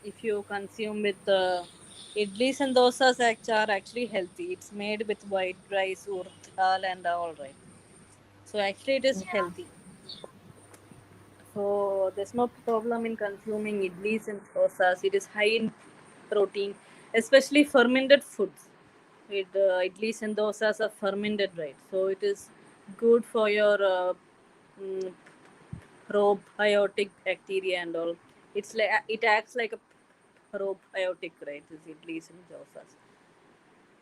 if you consume with idlis and dosas are actually healthy. It's made with white rice, urd dal, and all right. So actually, it is Yeah. healthy. So there's no problem in consuming idlis and dosas. It is high in protein, especially fermented foods. Idlis and dosas are fermented, right? So it is good for your mm, probiotic bacteria and all. It's like it acts like a probiotic, right? This idlis and dosas.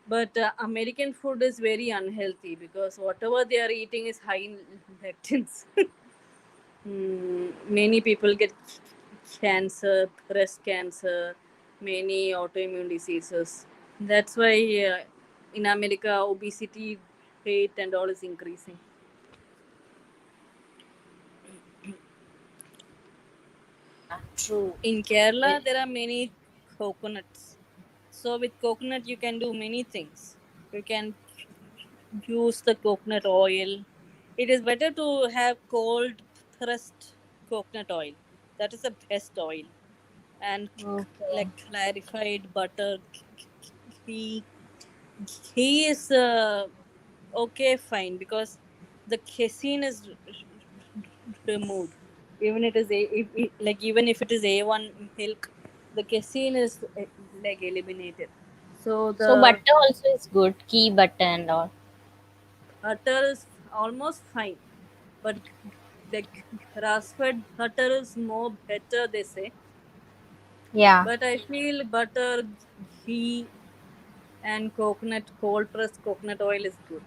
But American food is very unhealthy because whatever they are eating is high in lectins. Many people get cancer, breast cancer, many autoimmune diseases. That's why in America obesity rate and all is increasing. Yeah, true. In Well, Kerala, there are many coconuts. So with coconut, you can do many things. You can use the coconut oil. It is better to have cold pressed coconut oil. That is the best oil. And okay. like clarified butter, ghee. Ghee is okay, fine, because the casein is removed. Even it is like even if it is A1 milk, the casein is like eliminated. So So the butter also is good, ghee butter and all. butter is almost fine, but like grass-fed butter is more better, they say. Yeah, But I feel butter, ghee, and coconut, cold pressed coconut oil is good.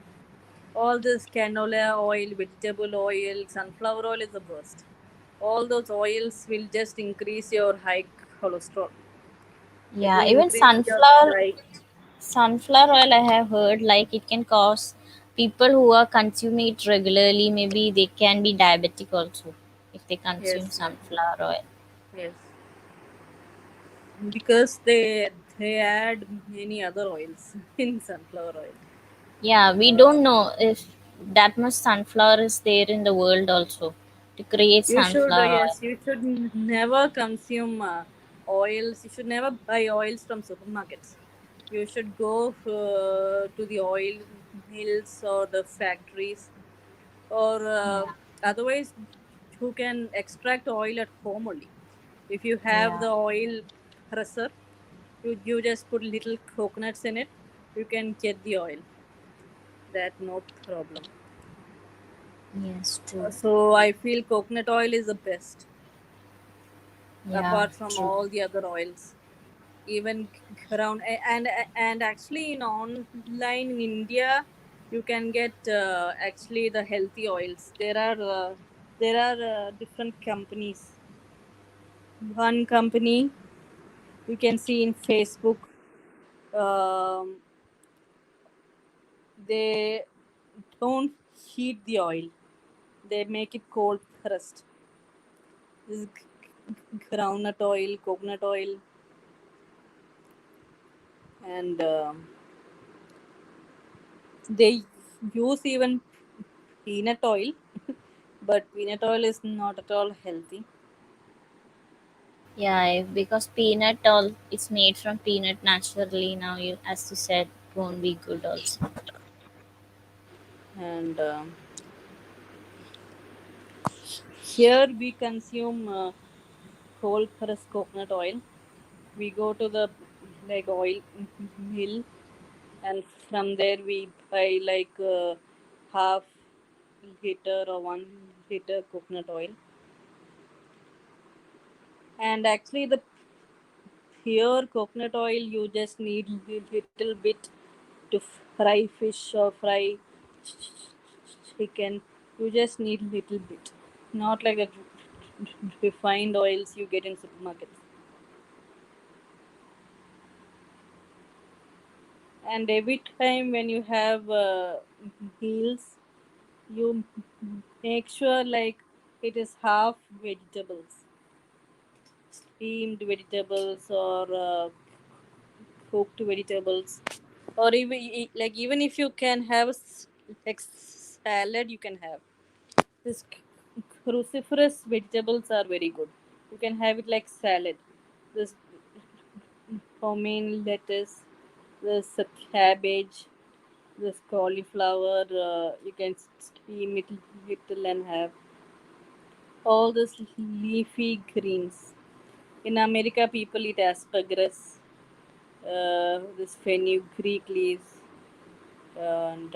All this canola oil, vegetable oil, sunflower oil is the worst. All those oils will just increase your high cholesterol. It yeah. will Even increase your sunflower oil, I have heard like it can cause people who are consuming it regularly. Maybe they can be diabetic also if they consume yes, yes, sunflower oil. yes. Because they add many other oils in sunflower oil. Yeah, we Uh, don't know if that much sunflower is there in the world also to create you should sunflower oil. yes, you should never consume oils. You should never buy oils from supermarkets. You should go to the oil mills or the factories, or Yeah, otherwise you can extract oil at home only. If you have yeah, the oil presser, you just put little coconuts in it, you can get the oil. That no problem. yes, true. So I feel coconut oil is the best Yeah, apart from true. all the other oils. Even around and actually in online in India, you can get actually the healthy oils. There are different companies. One company you can see in Facebook. Um, they don't heat the oil. They make it cold pressed. This is groundnut oil, coconut oil, and they use even peanut oil, but peanut oil is not at all healthy. Yeah, because peanut all is made from peanut naturally now. You, as you said, won't be good also. And here we consume cold pressed coconut oil. We go to the like oil mill, and from there we buy like half liter or 1 liter coconut oil. And actually, the pure coconut oil you just need little bit to fry fish or fry chicken. You just need little bit, not like the refined oils you get in supermarkets. And every time when you have meals, you make sure like it is half vegetables, steamed vegetables or cooked vegetables, or even like even if you can have like salad, you can have this cruciferous vegetables are very good. You can have it like salad. This romaine lettuce, this cabbage, this cauliflower. You can steam it little and have all this leafy greens. In America, people eat asparagus. this fenugreek leaves, and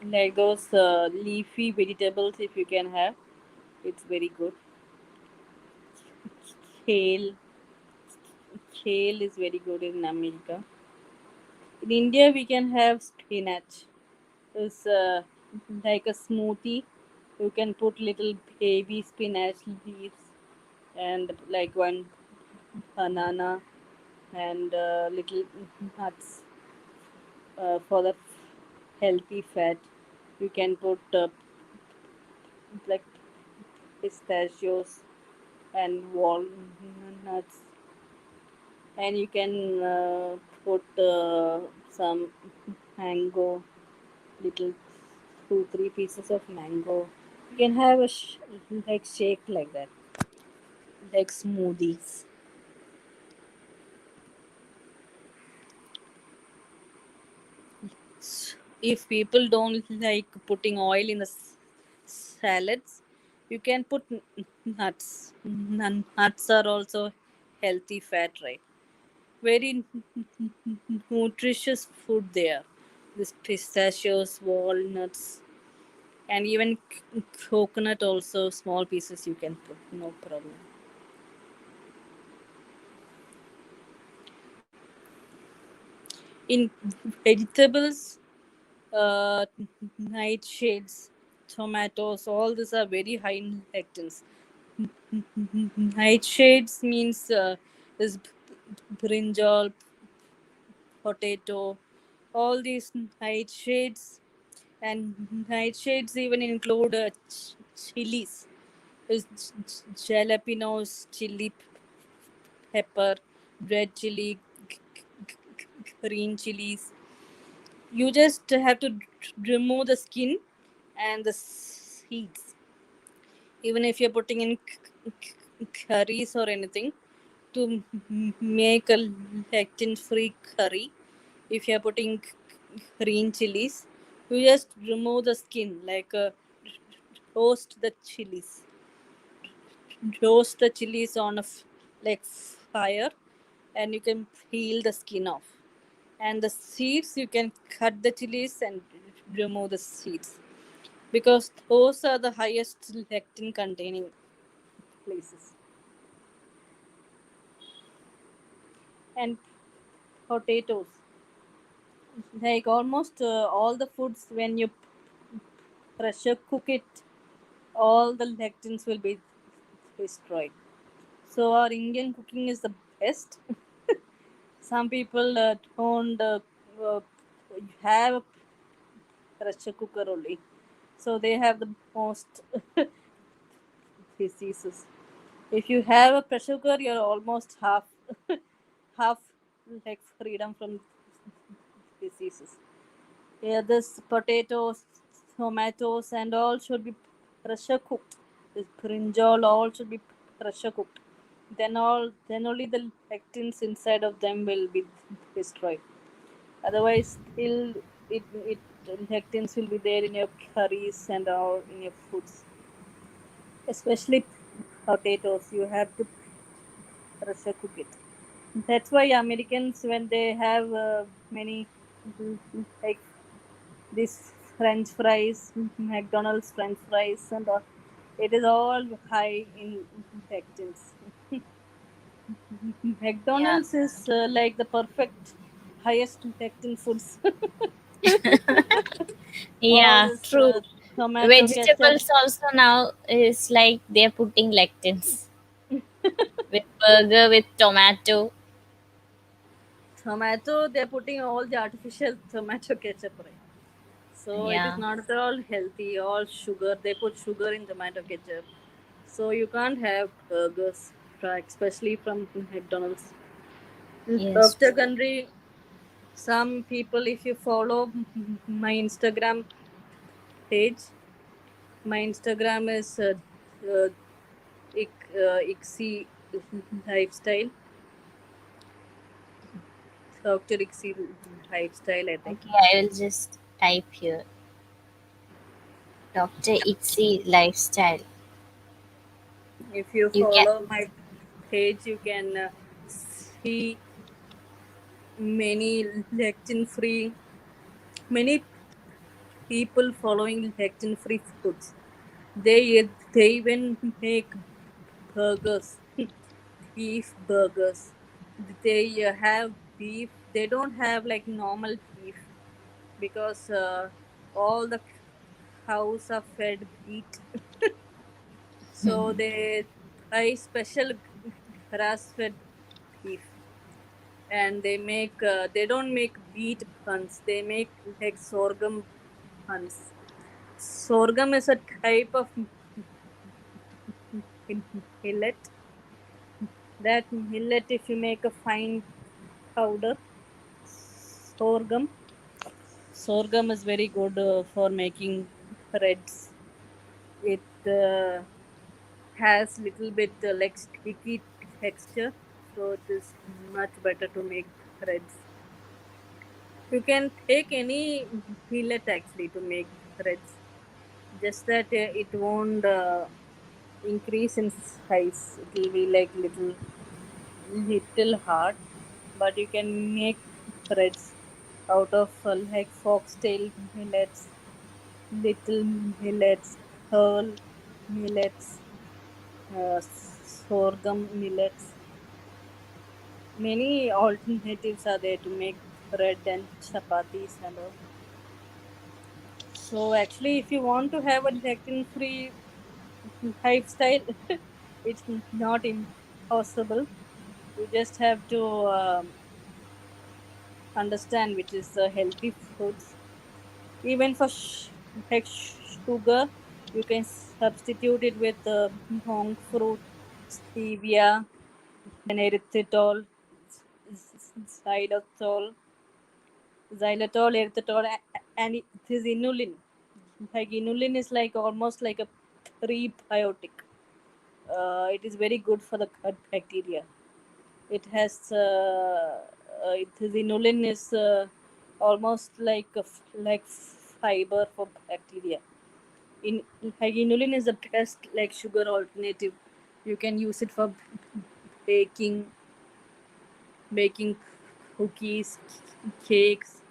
like those leafy vegetables, if you can have, it's very good. Kale, kale is very good in America. In India, we can have spinach. It's like a smoothie. You can put little baby spinach leaves and like one banana and little nuts for the healthy fat. You can put like pistachios and walnuts, and you can put some mango, little 2 3 pieces of mango. You can have a like shake like that, like smoothies. If people don't like putting oil in the salads, you can put nuts. Nuts are also healthy fat, right? Very nutritious food there. This pistachios, walnuts, and even coconut also. Small pieces you can put, no problem. In vegetables, uh, nightshades, tomatoes, all these are very high in lectins. Nightshades means is brinjal, potato, all these nightshades, and nightshades even include chilies, is jalapenos, chili pepper, red chili, green chilies. You just have to remove the skin and the seeds. Even if you're putting in curries or anything to make a lectin free curry, if you're putting green chilies, you just remove the skin, like roast the chilies, roast the chilies on a like fire, and you can peel the skin off, and the seeds you can cut the chilies and remove the seeds, because those are the highest lectin containing places. And potatoes, like almost all the foods, when you pressure cook it, all the lectins will be destroyed. So our Indian cooking is the best. Some people don't uh, have a pressure cooker only, so they have the most diseases. If you have a pressure cooker, you're almost half like freedom from diseases. Yeah, this potatoes, tomatoes, and all should be pressure cooked. This brinjal all should be pressure cooked. Then only the lectins inside of them will be destroyed. Otherwise, still it lectins will be there in your curries and all in your foods. Especially potatoes, you have to pressure cook it. That's why Americans, when they have many like this French fries, McDonald's French fries, and all, it is all high in lectins. Yeah. McDonald's is like the perfect highest lectin foods. All Yeah, this true. tomato ketchup. Vegetables also now is like they're putting lectins with burger with tomato. Tomato, they're putting all the artificial tomato ketchup, right? So it is Yeah. not at all healthy. All sugar. They put sugar in tomato ketchup. So you can't have burgers, right, especially from McDonald's. Yes. Dr. Gandhi, some people, if you follow my Instagram page, my Instagram is uh, Igsy Lifestyle, Dr. Igsy Lifestyle, I think. Okay, I will just type here Dr. Igsy lifestyle. If you You can. follow my page, you can see. many lectin free, many people following lectin free foods. They even make burgers, beef burgers. They have beef. They don't have like normal beef because all the cows are fed wheat. So they buy special grass fed beef, and they don't make wheat buns. They make like sorghum buns. Sorghum is a type of millet. That millet, if you make a fine powder, sorghum. Sorghum is very good for making breads. It has little bit like sticky texture, so it is much better to make breads. You can take any millet actually to make breads. Just that it won't increase in size. It will be like little hard, but you can make breads out of like foxtail millets, little millets, pearl millets, sorghum millets. Many alternatives are there to make bread and chapatis and all. So actually, if you want to have a lectin-free lifestyle, it's not impossible. You just have to understand which is healthy foods. Even for like sugar, you can substitute it with monk fruit, stevia, then erythritol, xylitol, erythritol, and it is inulin. Like inulin is like almost like a prebiotic. It is very good for the gut bacteria. It has the inulin is almost like like fiber for bacteria. In like inulin is the best like sugar alternative. You can use it for baking, baking cookies, cakes,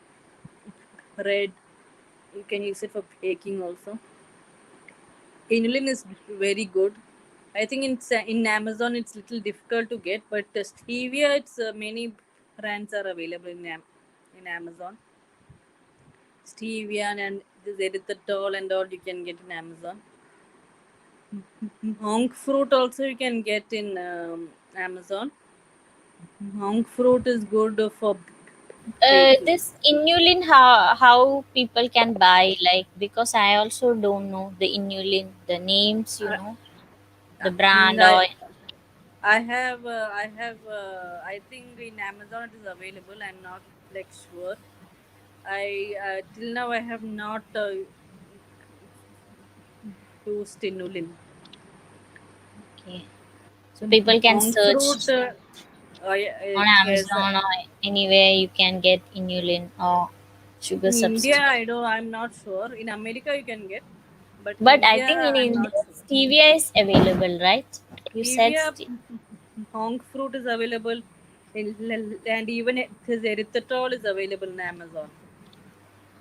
bread. You can use it for baking also. Inulin is very good. I think in Amazon it's little difficult to get, but stevia it's many brands are available in Amazon. Stevia and this erythritol and all you can get in Amazon. Monk fruit also you can get in Amazon. Monk fruit is good for baking. This inulin, how people can buy, like, because I also don't know the inulin, the names, I, the brand I, or. I think in Amazon it is available. I'm not like sure. I till now I have not used inulin. Okay, so people can Monk search fruit, on yes. Amazon or anywhere you can get inulin or sugar In India, substitute. I'm not sure. In America, you can get, but in But I think India, in I'm India, not sure. stevia is available, right? You said Stevia, monk fruit is available, and even his erythritol is available in Amazon.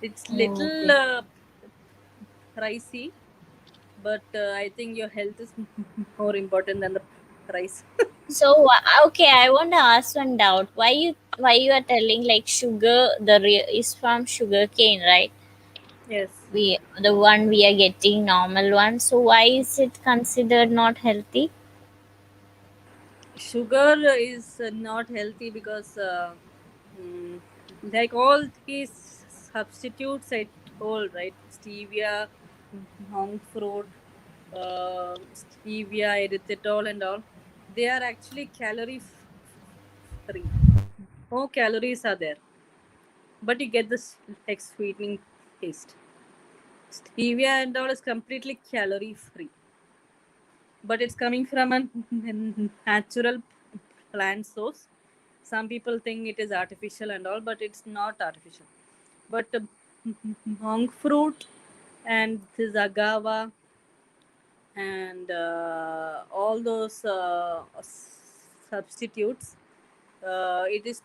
It's oh, little okay. pricey, but I think your health is more important than the price. So okay, I want to ask one doubt. Why you are telling like sugar is from sugar cane, right? Yes. The one we are getting normal one. So why is it considered not healthy? Sugar is not healthy because mm, like all these substitutes I told, right, stevia, monk fruit, stevia, erythritol and all, they are actually calorie free. No calories are there, but you get this like sweetening taste. Stevia and all is completely calorie free, but it's coming from a natural plant source. Some people think it is artificial and all, but it's not artificial. But monk fruit and this agave and all those substitutes, It is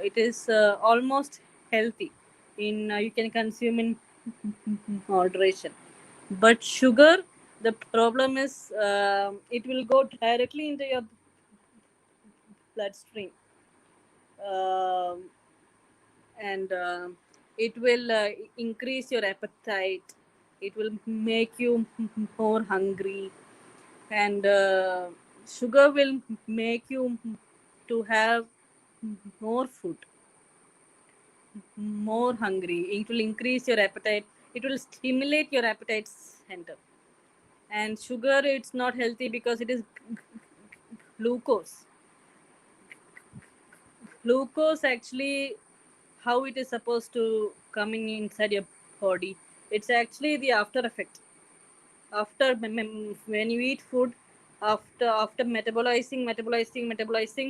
it is almost healthy. In you can consume in moderation. But sugar, the problem is it will go directly into your bloodstream, um, and it will increase your appetite. It will make you more hungry, and sugar will make you to have more food, more hungry. It will increase your appetite. It will stimulate your appetite center. And sugar, it's not healthy because it is glucose. Glucose actually, how it is supposed to coming inside your body. It's actually the after effect. After when you eat food, after metabolizing,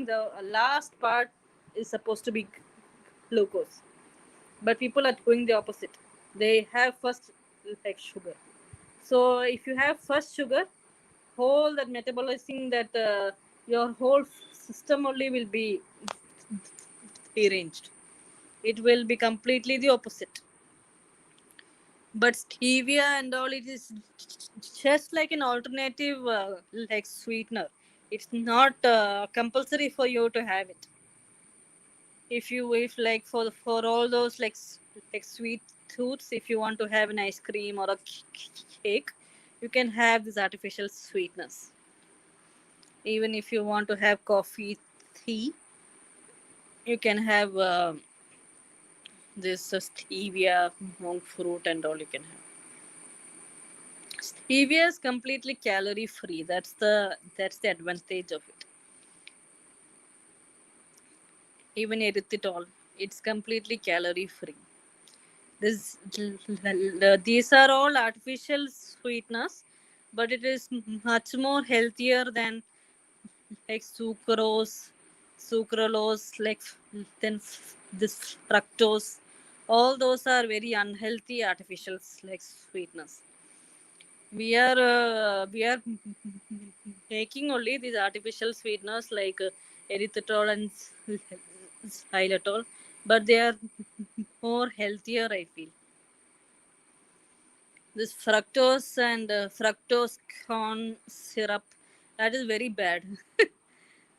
the last part is supposed to be glucose. But people are doing the opposite. They have first like sugar. So if you have first sugar, whole that metabolizing that your whole system only will be deranged. It will be completely the opposite. But stevia and all, it is just like an alternative, like sweetener. It's not compulsory for you to have it. If you, if like for all those like sweet tooths, if you want to have an ice cream or a cake, you can have this artificial sweetness. Even if you want to have coffee, tea, you can have this stevia, monk fruit, and all you can have. Stevia is completely calorie free. That's the advantage of it. Even erythritol, it's completely calorie free. This these are all artificial sweeteners, but it is much more healthier than like sucralose, like then this fructose. All those are very unhealthy artificials like sweeteners. We are making only these artificial sweeteners like erythritol and xylitol, but they are more healthier, I feel. This fructose and fructose corn syrup, that is very bad.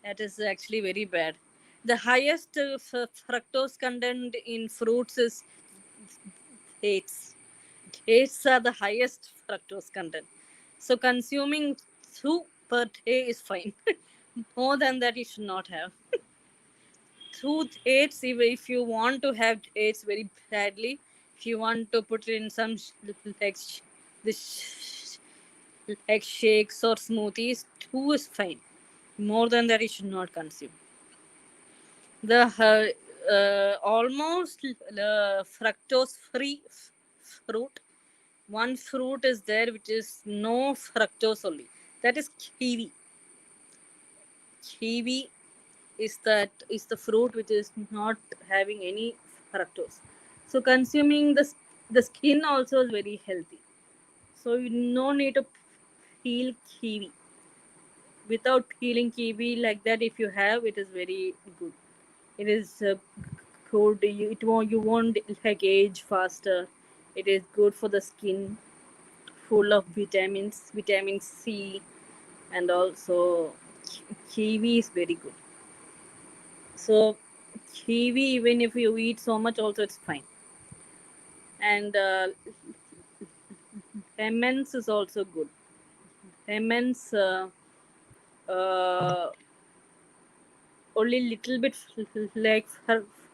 That is actually very bad. The highest fructose content in fruits is dates. Dates are the highest fructose content. So consuming two per day is fine. More than that, you should not have. Two dates, if you want to have dates very badly, if you want to put it in some like this like shakes or smoothies, two is fine. More than that, you should not consume. The almost fructose free fruit. One fruit is there which is no fructose only. That is kiwi. Kiwi is the fruit which is not having any fructose. So consuming the skin also is very healthy. So you no need to peel kiwi. Without peeling kiwi like that, if you have, it is very good. It is good. You won't like age faster. It is good for the skin, full of vitamins, vitamin C, and also kiwi is very good. So kiwi, even if you eat so much, also it's fine. And lemons is also good. Lemons, uh, only little bit like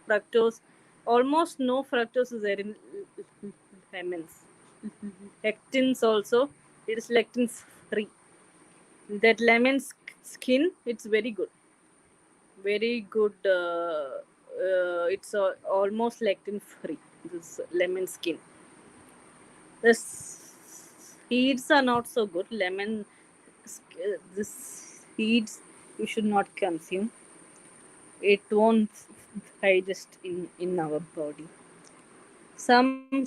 fructose. Almost no fructose is there in lemons. Lectins also, it is lectin free. That lemon skin, it's very good. Very good. It's almost lectin free. This lemon skin. The seeds are not so good. The seeds you should not consume. It won't digest in our body. Some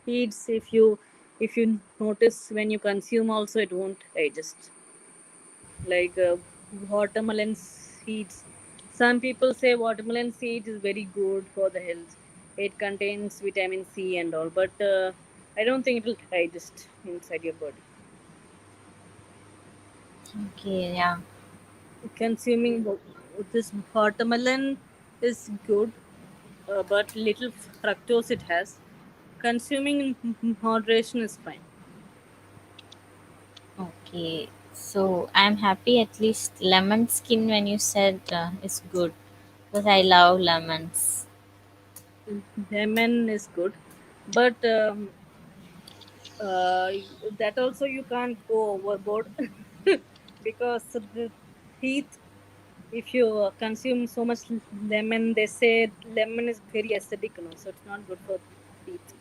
seeds, if you notice, when you consume also, it won't digest. Like watermelon seeds. Some people say watermelon seed is very good for the health. It contains vitamin C and all, but I don't think it will digest inside your body. Okay, yeah. Consuming this watermelon is good, but little fructose it has. Consuming in moderation is fine. Okay. So I'm happy at least lemon skin when you said is good because I love lemons. Lemon is good, but uh, that also you can't go overboard because the heat. If you consume so much lemon, they say lemon is very acidic, so it's not good for teeth.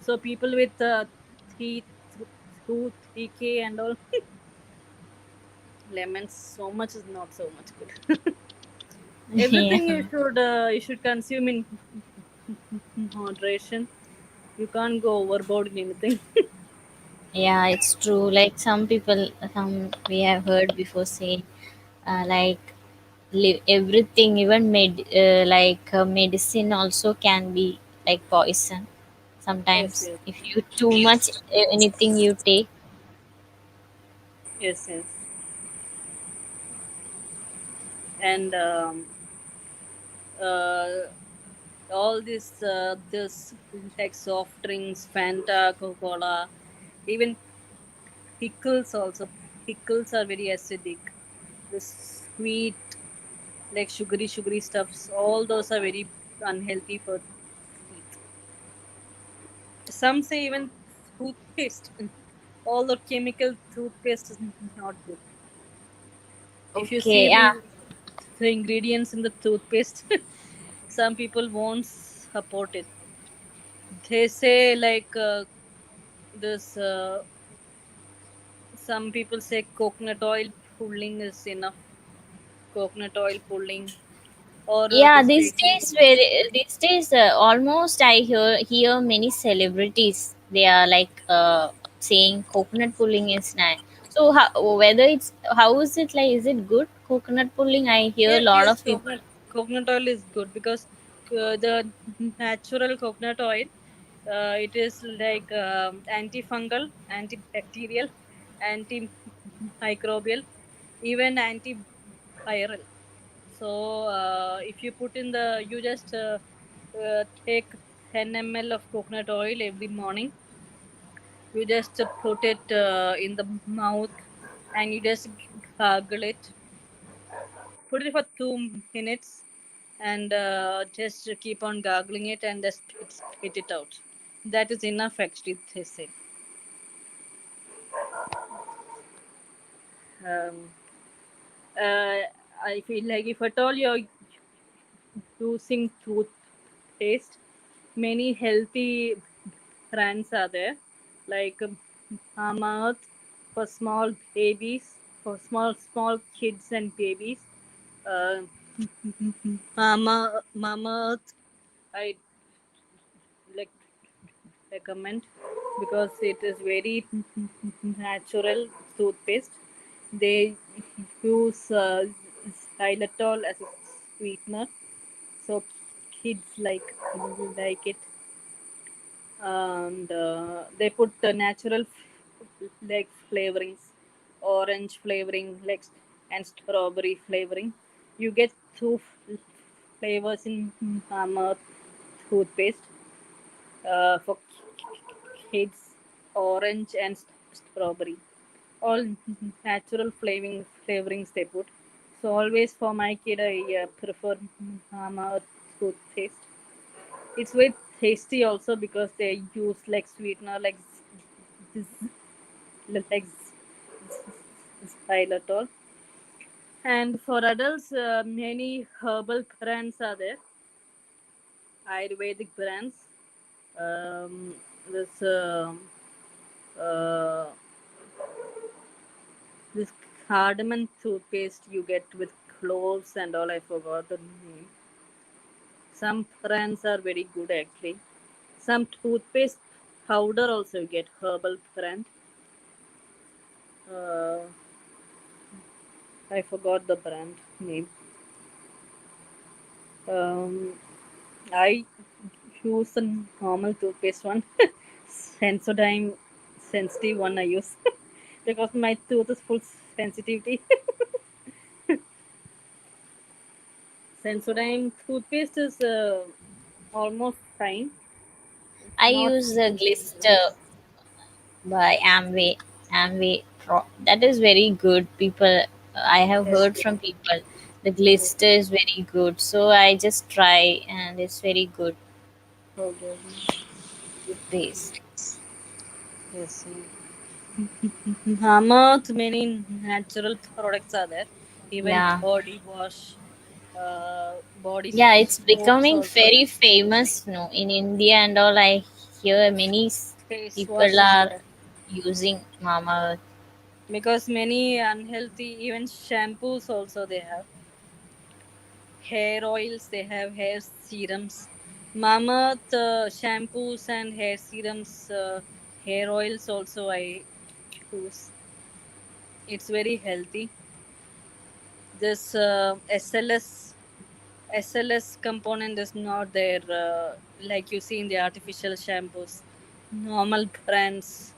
So people with teeth, tooth decay and all, lemons so much is not so much good. Everything Yeah. you should consume in moderation. You can't go overboard in anything. Yeah, it's true. Like some people, some we have heard before saying, like everything, even medicine also can be like poison. Yes, Sometimes, yes, if you too much anything you take, yes, yes. And uh, all this like soft drinks, Fanta, Coca Cola, even pickles also. Pickles are very acidic. The sweet, like sugary stuffs, all those are very unhealthy for teeth. Some say even toothpaste. All the chemical toothpaste is not good. If you see okay, yeah, the ingredients in the toothpaste, some people won't support it. They say like this. Some people say coconut oil pulling is enough. Coconut oil pulling or yeah. this taking. These days, almost I hear many celebrities. They are like saying coconut pulling is nice. So whether it's how is it like? Is it good coconut pulling? I hear a Yes, lot yes, of people. coconut oil is good because the natural coconut oil, it is like antifungal, antibacterial, antimicrobial, even antiviral. So if you put in the, you just take 10 ml of coconut oil every morning. You just put it in the mouth and you just gargle it. Put it for 2 minutes and just keep on gargling it and just spit it out. That is enough, actually, they say. Um, I feel like if at all you're using toothpaste, many healthy brands are there, like Mama Earth for small babies, for small kids and babies. Uh, Mama Earth, I like recommend because it is very natural toothpaste. They use xylitol as a sweetener, so kids like it, and they put the natural like flavorings, orange flavoring, like and strawberry flavoring. You get two flavors in Mama toothpaste for kids, orange and strawberry. All natural flavorings they put. So always for my kid, I prefer Mama toothpaste. It's very tasty also because they use like sweetener like xylitol. And for adults, many herbal brands are there, Ayurvedic brands. This uh, this cardamom toothpaste you get with cloves and all. I forgot the name. Some brands are very good actually. Some toothpaste powder also you get herbal brand. Uh, I forgot the brand name. Um, I use a normal toothpaste one. Sensodyne sensitive one I use because my tooth is full sensitivity. Sensodyne toothpaste is almost fine. I Not use the sensitive. Glister by Amway. That is very good. People, I have Yes. heard from people, the Glister Yes. is very good. So I just try, and it's very good Okay. toothpaste. Yes. Mama's many natural products are there. Even Yeah, body wash, uh, body yeah, it's soaps becoming also. very famous now in India and all. I hear many Face people wash is are there using Mama. because many unhealthy even shampoos also they have. Hair oils they have hair serums. Mama's shampoos and hair serums, hair oils also I use. It's very healthy. This SLS component is not there like you see in the artificial shampoos. Normal brands,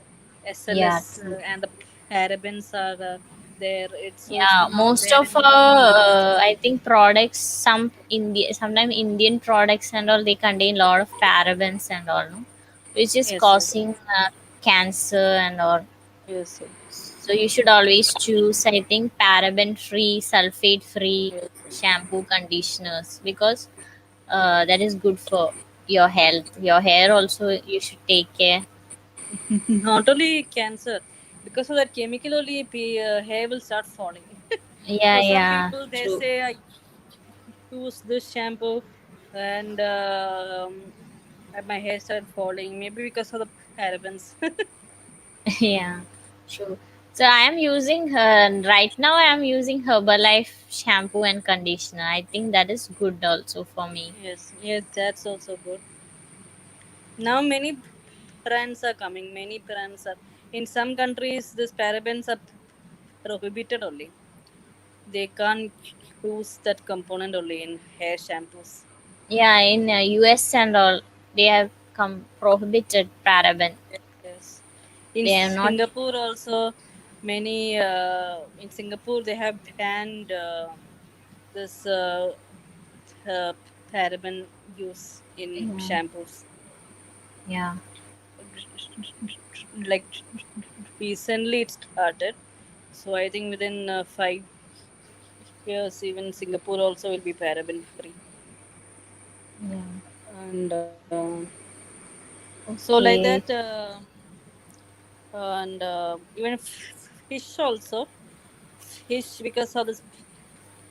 Yeah, SLS true. and the parabens are there. It's Yeah, not most there of in ingredients. I think products, sometimes Indian products and all, they contain a lot of parabens and all, no? Which is Yes, yes, causing cancer and all. yes, yes, So you should always choose, I think, paraben free, sulfate free yes. shampoo conditioners, because that is good for your health. Your hair also you should take care. Not only cancer, because of that chemical only hair will start falling. Yeah, For some yeah, people, they true. say I use this shampoo and my hair started falling. Maybe because of the parabens. Yeah, true. So I am using right now. I am using Herbalife shampoo and conditioner. I think that is good also for me. Yes, yes, that's also good. Now many brands are coming. Many brands are in some countries. These parabens are prohibited only. They can't use that component only in hair shampoos. Yeah, in US and all, they have come prohibited paraben. Yes, yes. In They are not. Singapore also, many in Singapore they have banned this uh, paraben use in Yeah, shampoos. yeah, Like recently it started, so I think within 5 years, even Singapore also will be paraben free. yeah. And so like that, Okay. and even fish also, fish because of this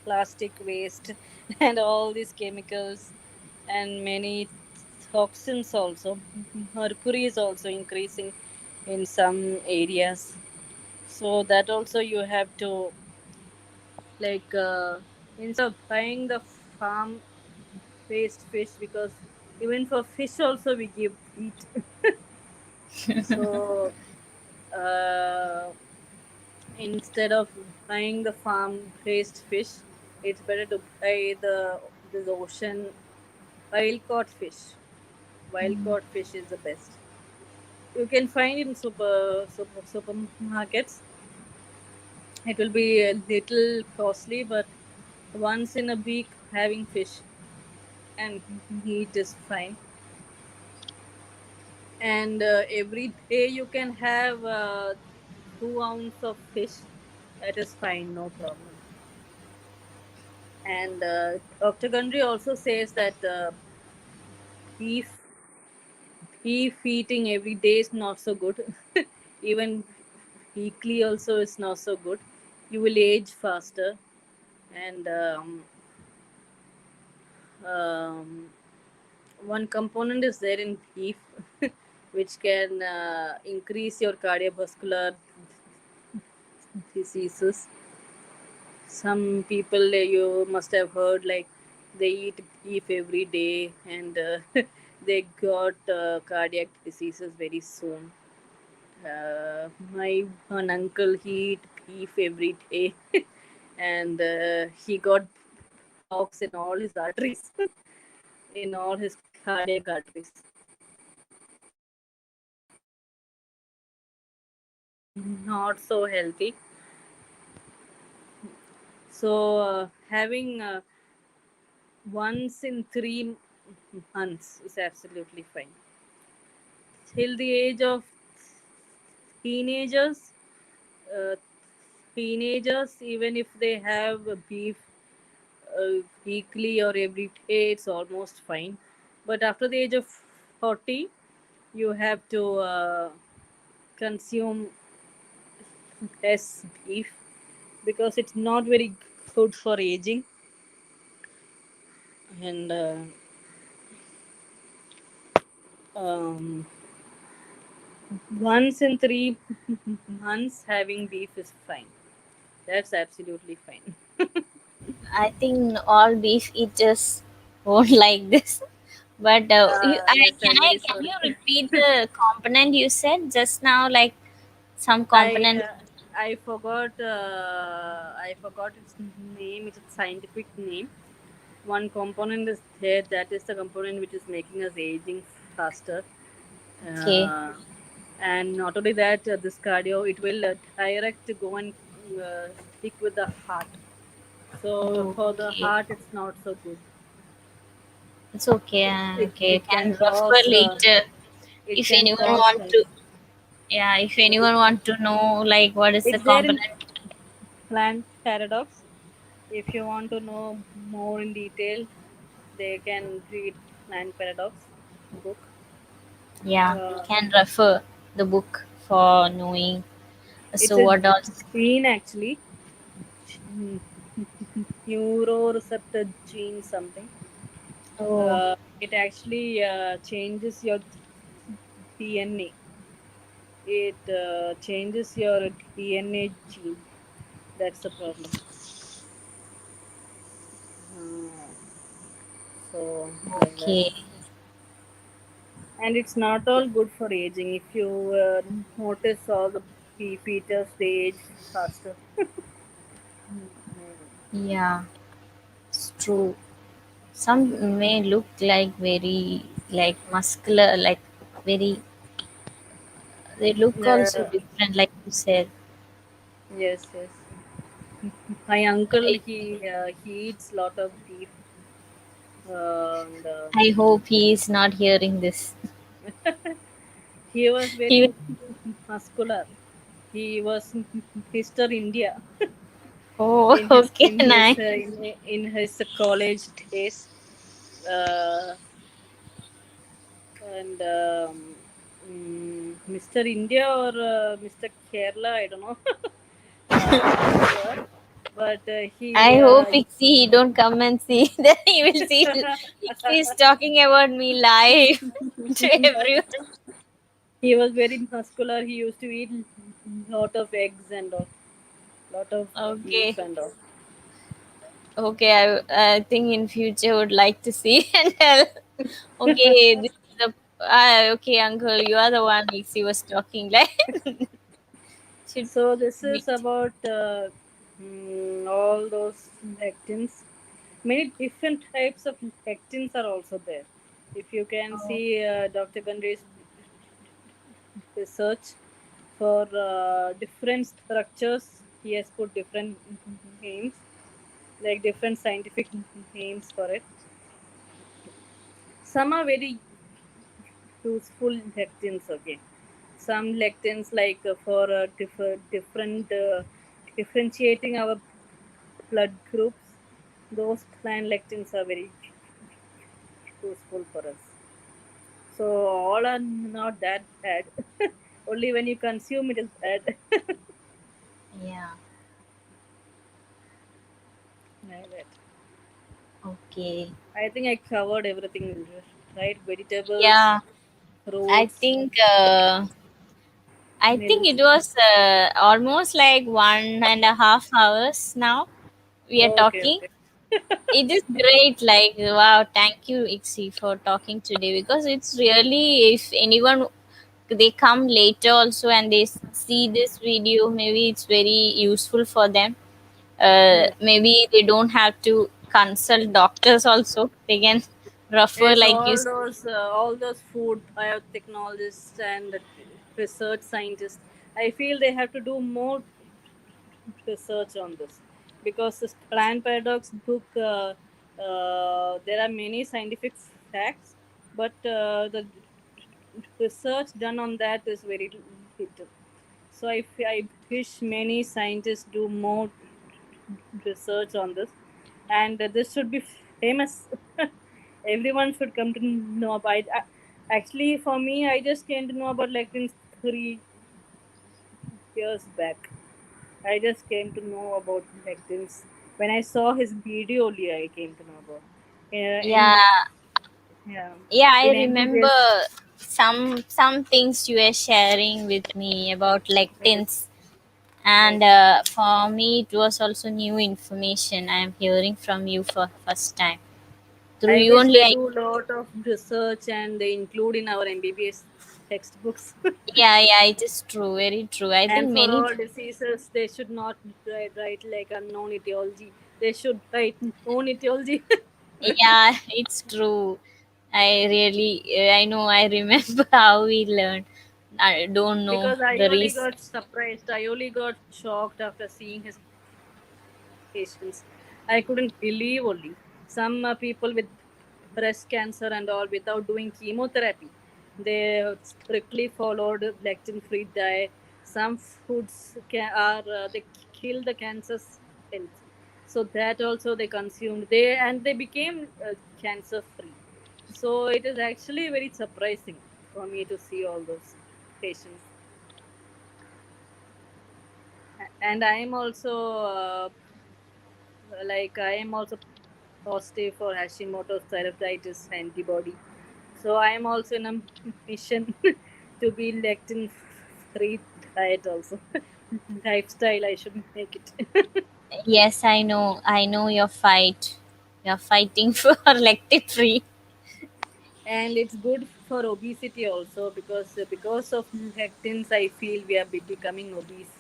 plastic waste and all these chemicals and many toxins also. Mercury is also increasing in some areas. So that also you have to like instead of buying the farm raised fish because even for fish also we give eat. So uh, instead of buying the farm raised fish, it's better to buy the ocean wild caught fish. Wild caught fish is the best. You can find in supermarkets. It will be a little costly, but once in a week having fish and meat is fine. And every day you can have 2 ounce of fish. That is fine, no problem. And Dr. Gundry also says that beef beef eating every day is not so good. Even weekly also is not so good. You will age faster, and um, one component is there in beef, which can increase your cardiovascular diseases. Some people you must have heard like they eat beef every day and they got cardiac diseases very soon. My one uncle he eat beef every day and he got blocks in all his arteries, in all his cardiac arteries. Not so healthy. So having once in 3 months is absolutely fine. Till the age of teenagers, uh, teenagers, even if they have a beef weekly or every day, it's almost fine. But after the age of 40, you have to consume less beef because it's not very good for aging. And um, once in 3 months, having beef is fine. That's absolutely fine. I think all beef eaters won't like this. But Yes, I'm very can sorry. you repeat the component you said just now? Like some I component. I forgot its name. It's a scientific name. One component is there. That is the component which is making us aging faster. Okay. Uh, and not only that, this cardio it will direct to go and uh, stick with the heart. So for the Okay. heart, it's not so good. It's okay. Okay. It Can can refer cause later it if can anyone cause want to. Yeah, if anyone want to know like what is the it's there in component. plant paradox. If you want to know more in detail, they can read Plant Paradox book. Yeah, Uh, can refer the book for knowing. it's So a what else? gene actually, neuroreceptor gene something. Oh, It actually changes your DNA. It changes your DNA gene. That's the problem. Uh, so like that. okay. And it's not all good for aging. If you notice all the beef eaters, they age faster. Yeah, it's true. Some may look like very like muscular, like very. They look also Uh, different, like you said. yes, yes. My uncle, I, he eats lot of beef, and I hope he is not hearing this. he was He very muscular. He was Mr. India oh, okay, nice. in his college days, uh, and Mr. India or Mr. Kerala, I don't know. Not sure, but I hope Ixie he don't come and see. Then he will see Ixie is talking about me live to everyone. he was very muscular. He used to eat lot of eggs and all, lot of beef Okay, and all. okay. I think in future would like to see and tell. Okay, this is the okay, uncle. You are the one Ixie was talking like. Should So this is meet. about all those lectins. Many different types of lectins are also there. If you can Oh, see Dr. Gandhi's research for different structures, he has put different names, like different scientific names for it. Some are very useful lectins. Okay, some lectins like for different differentiating our blood groups. Those plant lectins are very useful for us. So all are not that bad. Only when you consume it is bad. yeah. Like that. Okay. I think I covered everything, right? Vegetables, Yeah. I fruits, think. I think milk. it was almost like 1.5 hours now. We are Okay, talking. okay. It is great. Like, wow, thank you, Ixi, for talking today because it's really, if anyone they come later also and they see this video, maybe it's very useful for them. Yes. Maybe they don't have to consult doctors also, they can refer Yes, like you. all those food biotechnologists and research scientists, I feel they have to do more research on this, because this plant paradox book, there are many scientific facts, but the research done on that is very little. So I wish many scientists do more research on this, and this should be famous. Everyone should come to know about it. Actually, for me, I just came to know about lectin 3 years back. I just came to know about lectins when I saw his video only. I came to know about Yeah, yeah, yeah, I in remember MBBS. some things you were sharing with me about Yes, lectins, yes. and for me it was also new information. I am hearing from you for first time. Through I you wish only they I. do a lot of research and they include in our MBBS textbooks. Yeah, yeah, it is true, very true. I And think for many. all diseases, they should not write like unknown etiology. They should write known etiology. Yeah, it's true. I really, I know, I remember how we learned. I don't know Because I the only reason. got surprised. I only got shocked after seeing his patients. I couldn't believe only. Some people with breast cancer and all without doing chemotherapy. They strictly followed lectin-free diet. Some foods they kill the cancer cells. So that also they consumed. They became cancer free. So it is actually very surprising for me to see all those patients. And I am also I am also positive for Hashimoto's thyroiditis antibody. So I am also in a mission to be lectin free diet also. Lifestyle I should make it. Yes, I know your fight. You're fighting for elective free. And it's good for obesity also, because of lectins I feel we are becoming obese,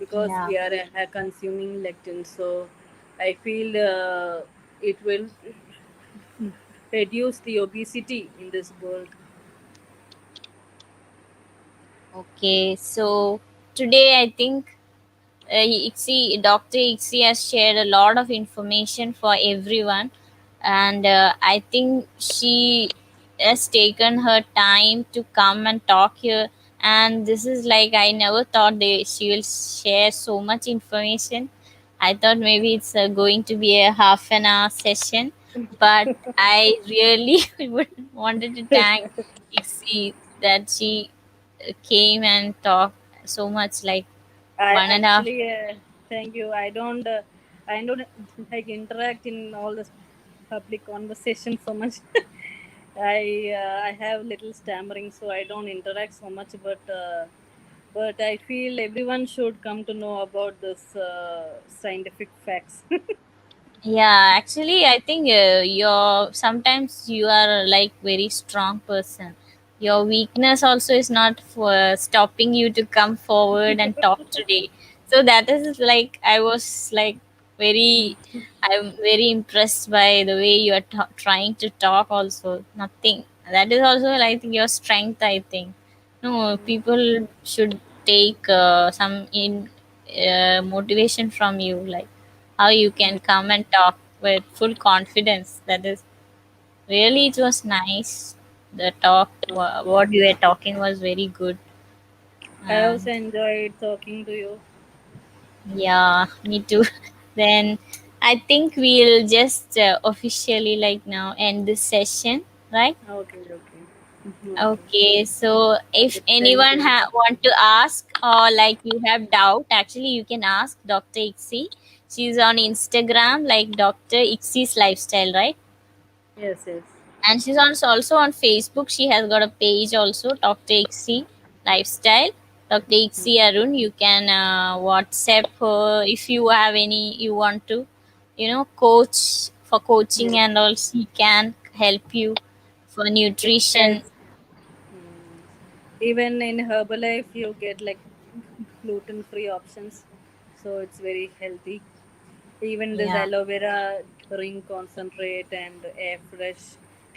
because Yeah. we are consuming lectins. So I feel it will reduce the obesity in this world. Okay, so today I think Igsy, Dr. Igsy has shared a lot of information for everyone, and I think she has taken her time to come and talk here. And this is like I never thought she will share so much information. I thought maybe it's going to be a half an hour session, but I really wanted to thank Igsy that she came and talked so much, like I 1.5. actually thank you. I don't like interact in all this public conversation so much. I have little stammering, so I don't interact so much. But I feel everyone should come to know about this scientific facts. Yeah, actually, I think you're sometimes you are like very strong person. Your weakness also is not for stopping you to come forward and talk today. So that is like I was like very, I'm very impressed by the way you are trying to talk. Also, nothing. That is also like your strength. I think. No, people should take some in motivation from you, like how you can come and talk with full confidence. That is really, it was nice. The talk, what you were talking was very good. I And also enjoyed talking to you. yeah, me too. Then I think we'll just officially like now end this session, right? Okay, okay, okay, Okay, so if okay. Thank anyone you. want to ask or like you have doubt, actually you can ask Dr. Ixi. She's on Instagram like Dr. Ixi's lifestyle, right? Yes, yes, And she's also on Facebook. She has got a page also, Dr. Ixi lifestyle, Dr. Ixy Arun. You can WhatsApp her if you have any, you want to, coach for coaching, yes, and also he can help you for nutrition. yes. Even in Herbalife, you get like gluten-free options, so it's very healthy. Even this Yeah. aloe vera drink concentrate and a fresh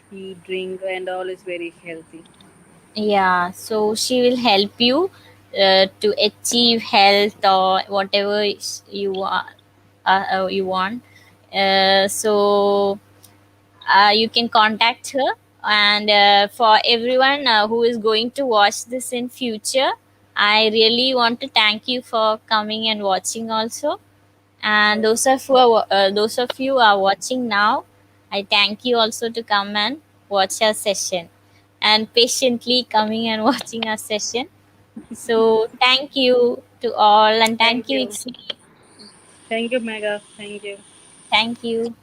tea drink and all is very healthy. Yeah, so she will help you to achieve health or whatever you want. So you can contact her. And for everyone who is going to watch this in future, I really want to thank you for coming and watching also. And Yes. those of you are watching now, I thank you also to come and watch our session and patiently coming and watching our session. So thank you to all, and thank Thank you, you. Ixi. Thank you, Mega. Thank you. Thank you.